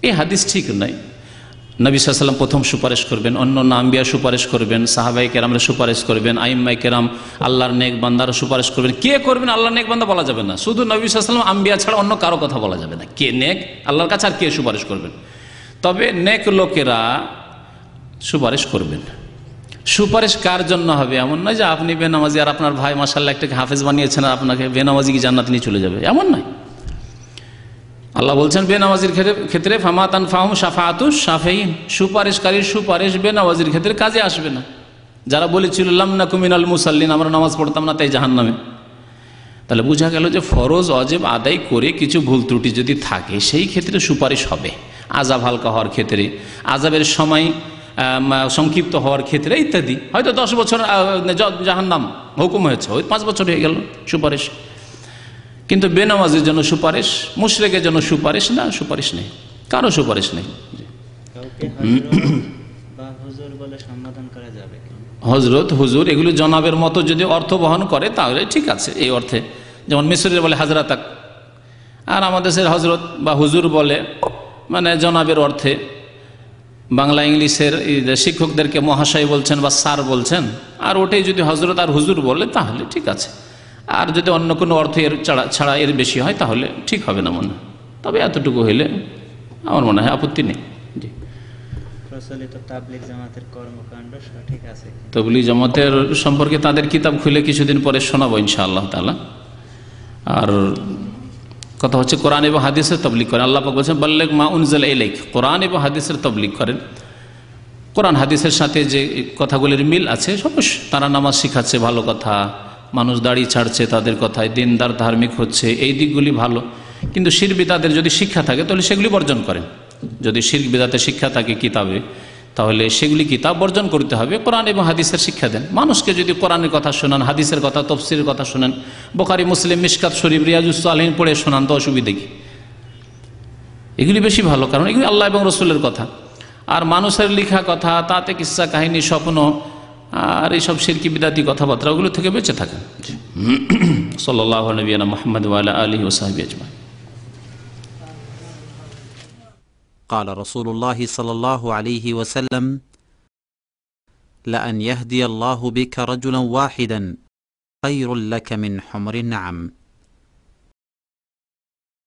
এই হাদিস ঠিক নয়। নবী সাল্লাল্লাহু আলাইহি ওয়াসাল্লাম প্রথম সুপারিশ করবেন, অন্য আম্বিয়া সুপারিশ করবেন, সাহাবায়ে কেরামরা সুপারিশ করবেন, আইম্মায়ে কেরাম, আল্লাহর নেক বান্দারা সুপারিশ করবেন। কে করবেন আল্লাহর নেক বান্দা বলা যাবে না, শুধু নবী সাল্লাল্লাহু আলাইহি ওয়াসাল্লাম, আম্বিয়া ছাড়া অন্য কারো কথা বলা যাবে না। কে নেক আল্লাহর কাছে আর কে সুপারিশ করবেন? তবে নেক লোকেরা সুপারিশ করবেন। সুপারিশ কার জন্য হবে? এমন নয় যে আপনি বেনামাজি আর আপনার ভাই মাশাআল্লাহ একটাকে হাফেজ বানিয়েছেন আর আপনাকে বেনামাজি কি জান্নাতে নিয়ে চলে যাবে, এমন নয়। আল্লাহ বলছেন বেনামাজির ক্ষেত্রে ফামা তানফাহুম শাফাআতুশ শাফিঈন, সুপারিশকারীর সুপারিশ বেনামাজির ক্ষেত্রে কাজে আসবে না। যারা বলেছিল লাম নাকু মিনাল মুসাল্লিন, আমরা নামাজ পড়তাম না তাই জাহান্নামে, তাহলে বোঝা গেল যে ফরজ অজেব আদায় করে কিছু ভুল ত্রুটি যদি থাকে সেই ক্ষেত্রে সুপারিশ হবে, আযাব হালকা হওয়ার ক্ষেত্রে, আযাবের সময় সংক্ষিপ্ত হওয়ার ক্ষেত্রে ইত্যাদি। হয়তো 10 বছর জাহান্নাম হুকুম হয়েছে, ওই 5 বছর হয়ে গেল সুপারিশ। কিন্তু বেনামাজের জন্য সুপারিশ, মুশরিকের জন্য সুপারিশ না, সুপারিশ নেই, কারো সুপারিশ নেই। কাউকে হযরত বা হুজুর বলে সম্বোধন করা যাবে কি? হযরত, হুজুর এগুলো জনাবের মতো যদি অর্থ বহন করে তাহলে ঠিক আছে এই অর্থে। যেমন মিশরের বলে হাজরাতাক, আর আমাদের দেশের হযরত বা হুজুর বলে মানে জনাবের অর্থে। বাংলা ইংলিশের শিক্ষকদেরকে মহাশয় বলছেন বা স্যার বলছেন, আর ওটাই যদি হযরত আর হুজুর বলে তাহলে ঠিক আছে। আর যদি অন্য কোনো অর্থ এর ছাড়া এর বেশি হয় তাহলে ঠিক হবে না মনে হয়। তবে এতটুকু হইলে আমার মনে হয় আপত্তি নেই। জি, প্রচলিত তাবলীগ জামাতের কর্মকাণ্ড সঠিক আছে কি? তাবলীগ জামাতের সম্পর্কে তাদের কিতাব খুলে কিছুদিন পরে শোনাবো ইনশাআল্লাহ তাআলা। আর কথা হচ্ছে কোরআন এবং হাদিসের তাবলীগ করেন। আল্লাহ পাক বলেছেন বাল্লিগ মা উনজিলা ইলাইক, কোরআন এবং হাদিসের তাবলীগ করেন। কোরআন হাদিসের সাথে যে কথাগুলির মিল আছে সব, তারা নামাজ শিখাচ্ছে ভালো কথা, মানুষ দাড়ি ছাড়ছে তাদের কথায়, দিনদার ধার্মিক হচ্ছে, এই দিকগুলি ভালো। কিন্তু শিরক বিদআতের যদি শিক্ষা থাকে তাহলে সেগুলি বর্জন করেন। যদি শিরক বিদআতের শিক্ষা থাকে কিতাবে তাহলে সেগুলি কিতাব বর্জন করতে হবে, কোরআন এবং হাদিসের শিক্ষা দেন। মানুষকে যদি কোরআনের কথা শোনান, হাদিসের কথা, তফসিরের কথা শোনেন, বুখারী মুসলিম মিশকাত শরীফ রিয়াজুস সালিহিন পড়ে শোনান, তো অসুবিধা কি? এগুলি বেশি ভালো, কারণ এগুলি আল্লাহ এবং রাসূলের কথা। আর মানুষের লেখা কথা, তাতে কিসসা কাহিনী, স্বপ্ন আর এইসব শিরকি বিদআতি কথাবার্তা, ওগুলো থেকে বেঁচে থাকেন। সাল্লাল্লাহু আলাইহি ওয়া মুহাম্মদ ওয়া আলা আলিহি ওয়া সাহবিহি আজমাইন। قال رسول الله صلى الله عليه وسلم لأن يهدي الله بك رجلا واحدا خير لك من حمر النعم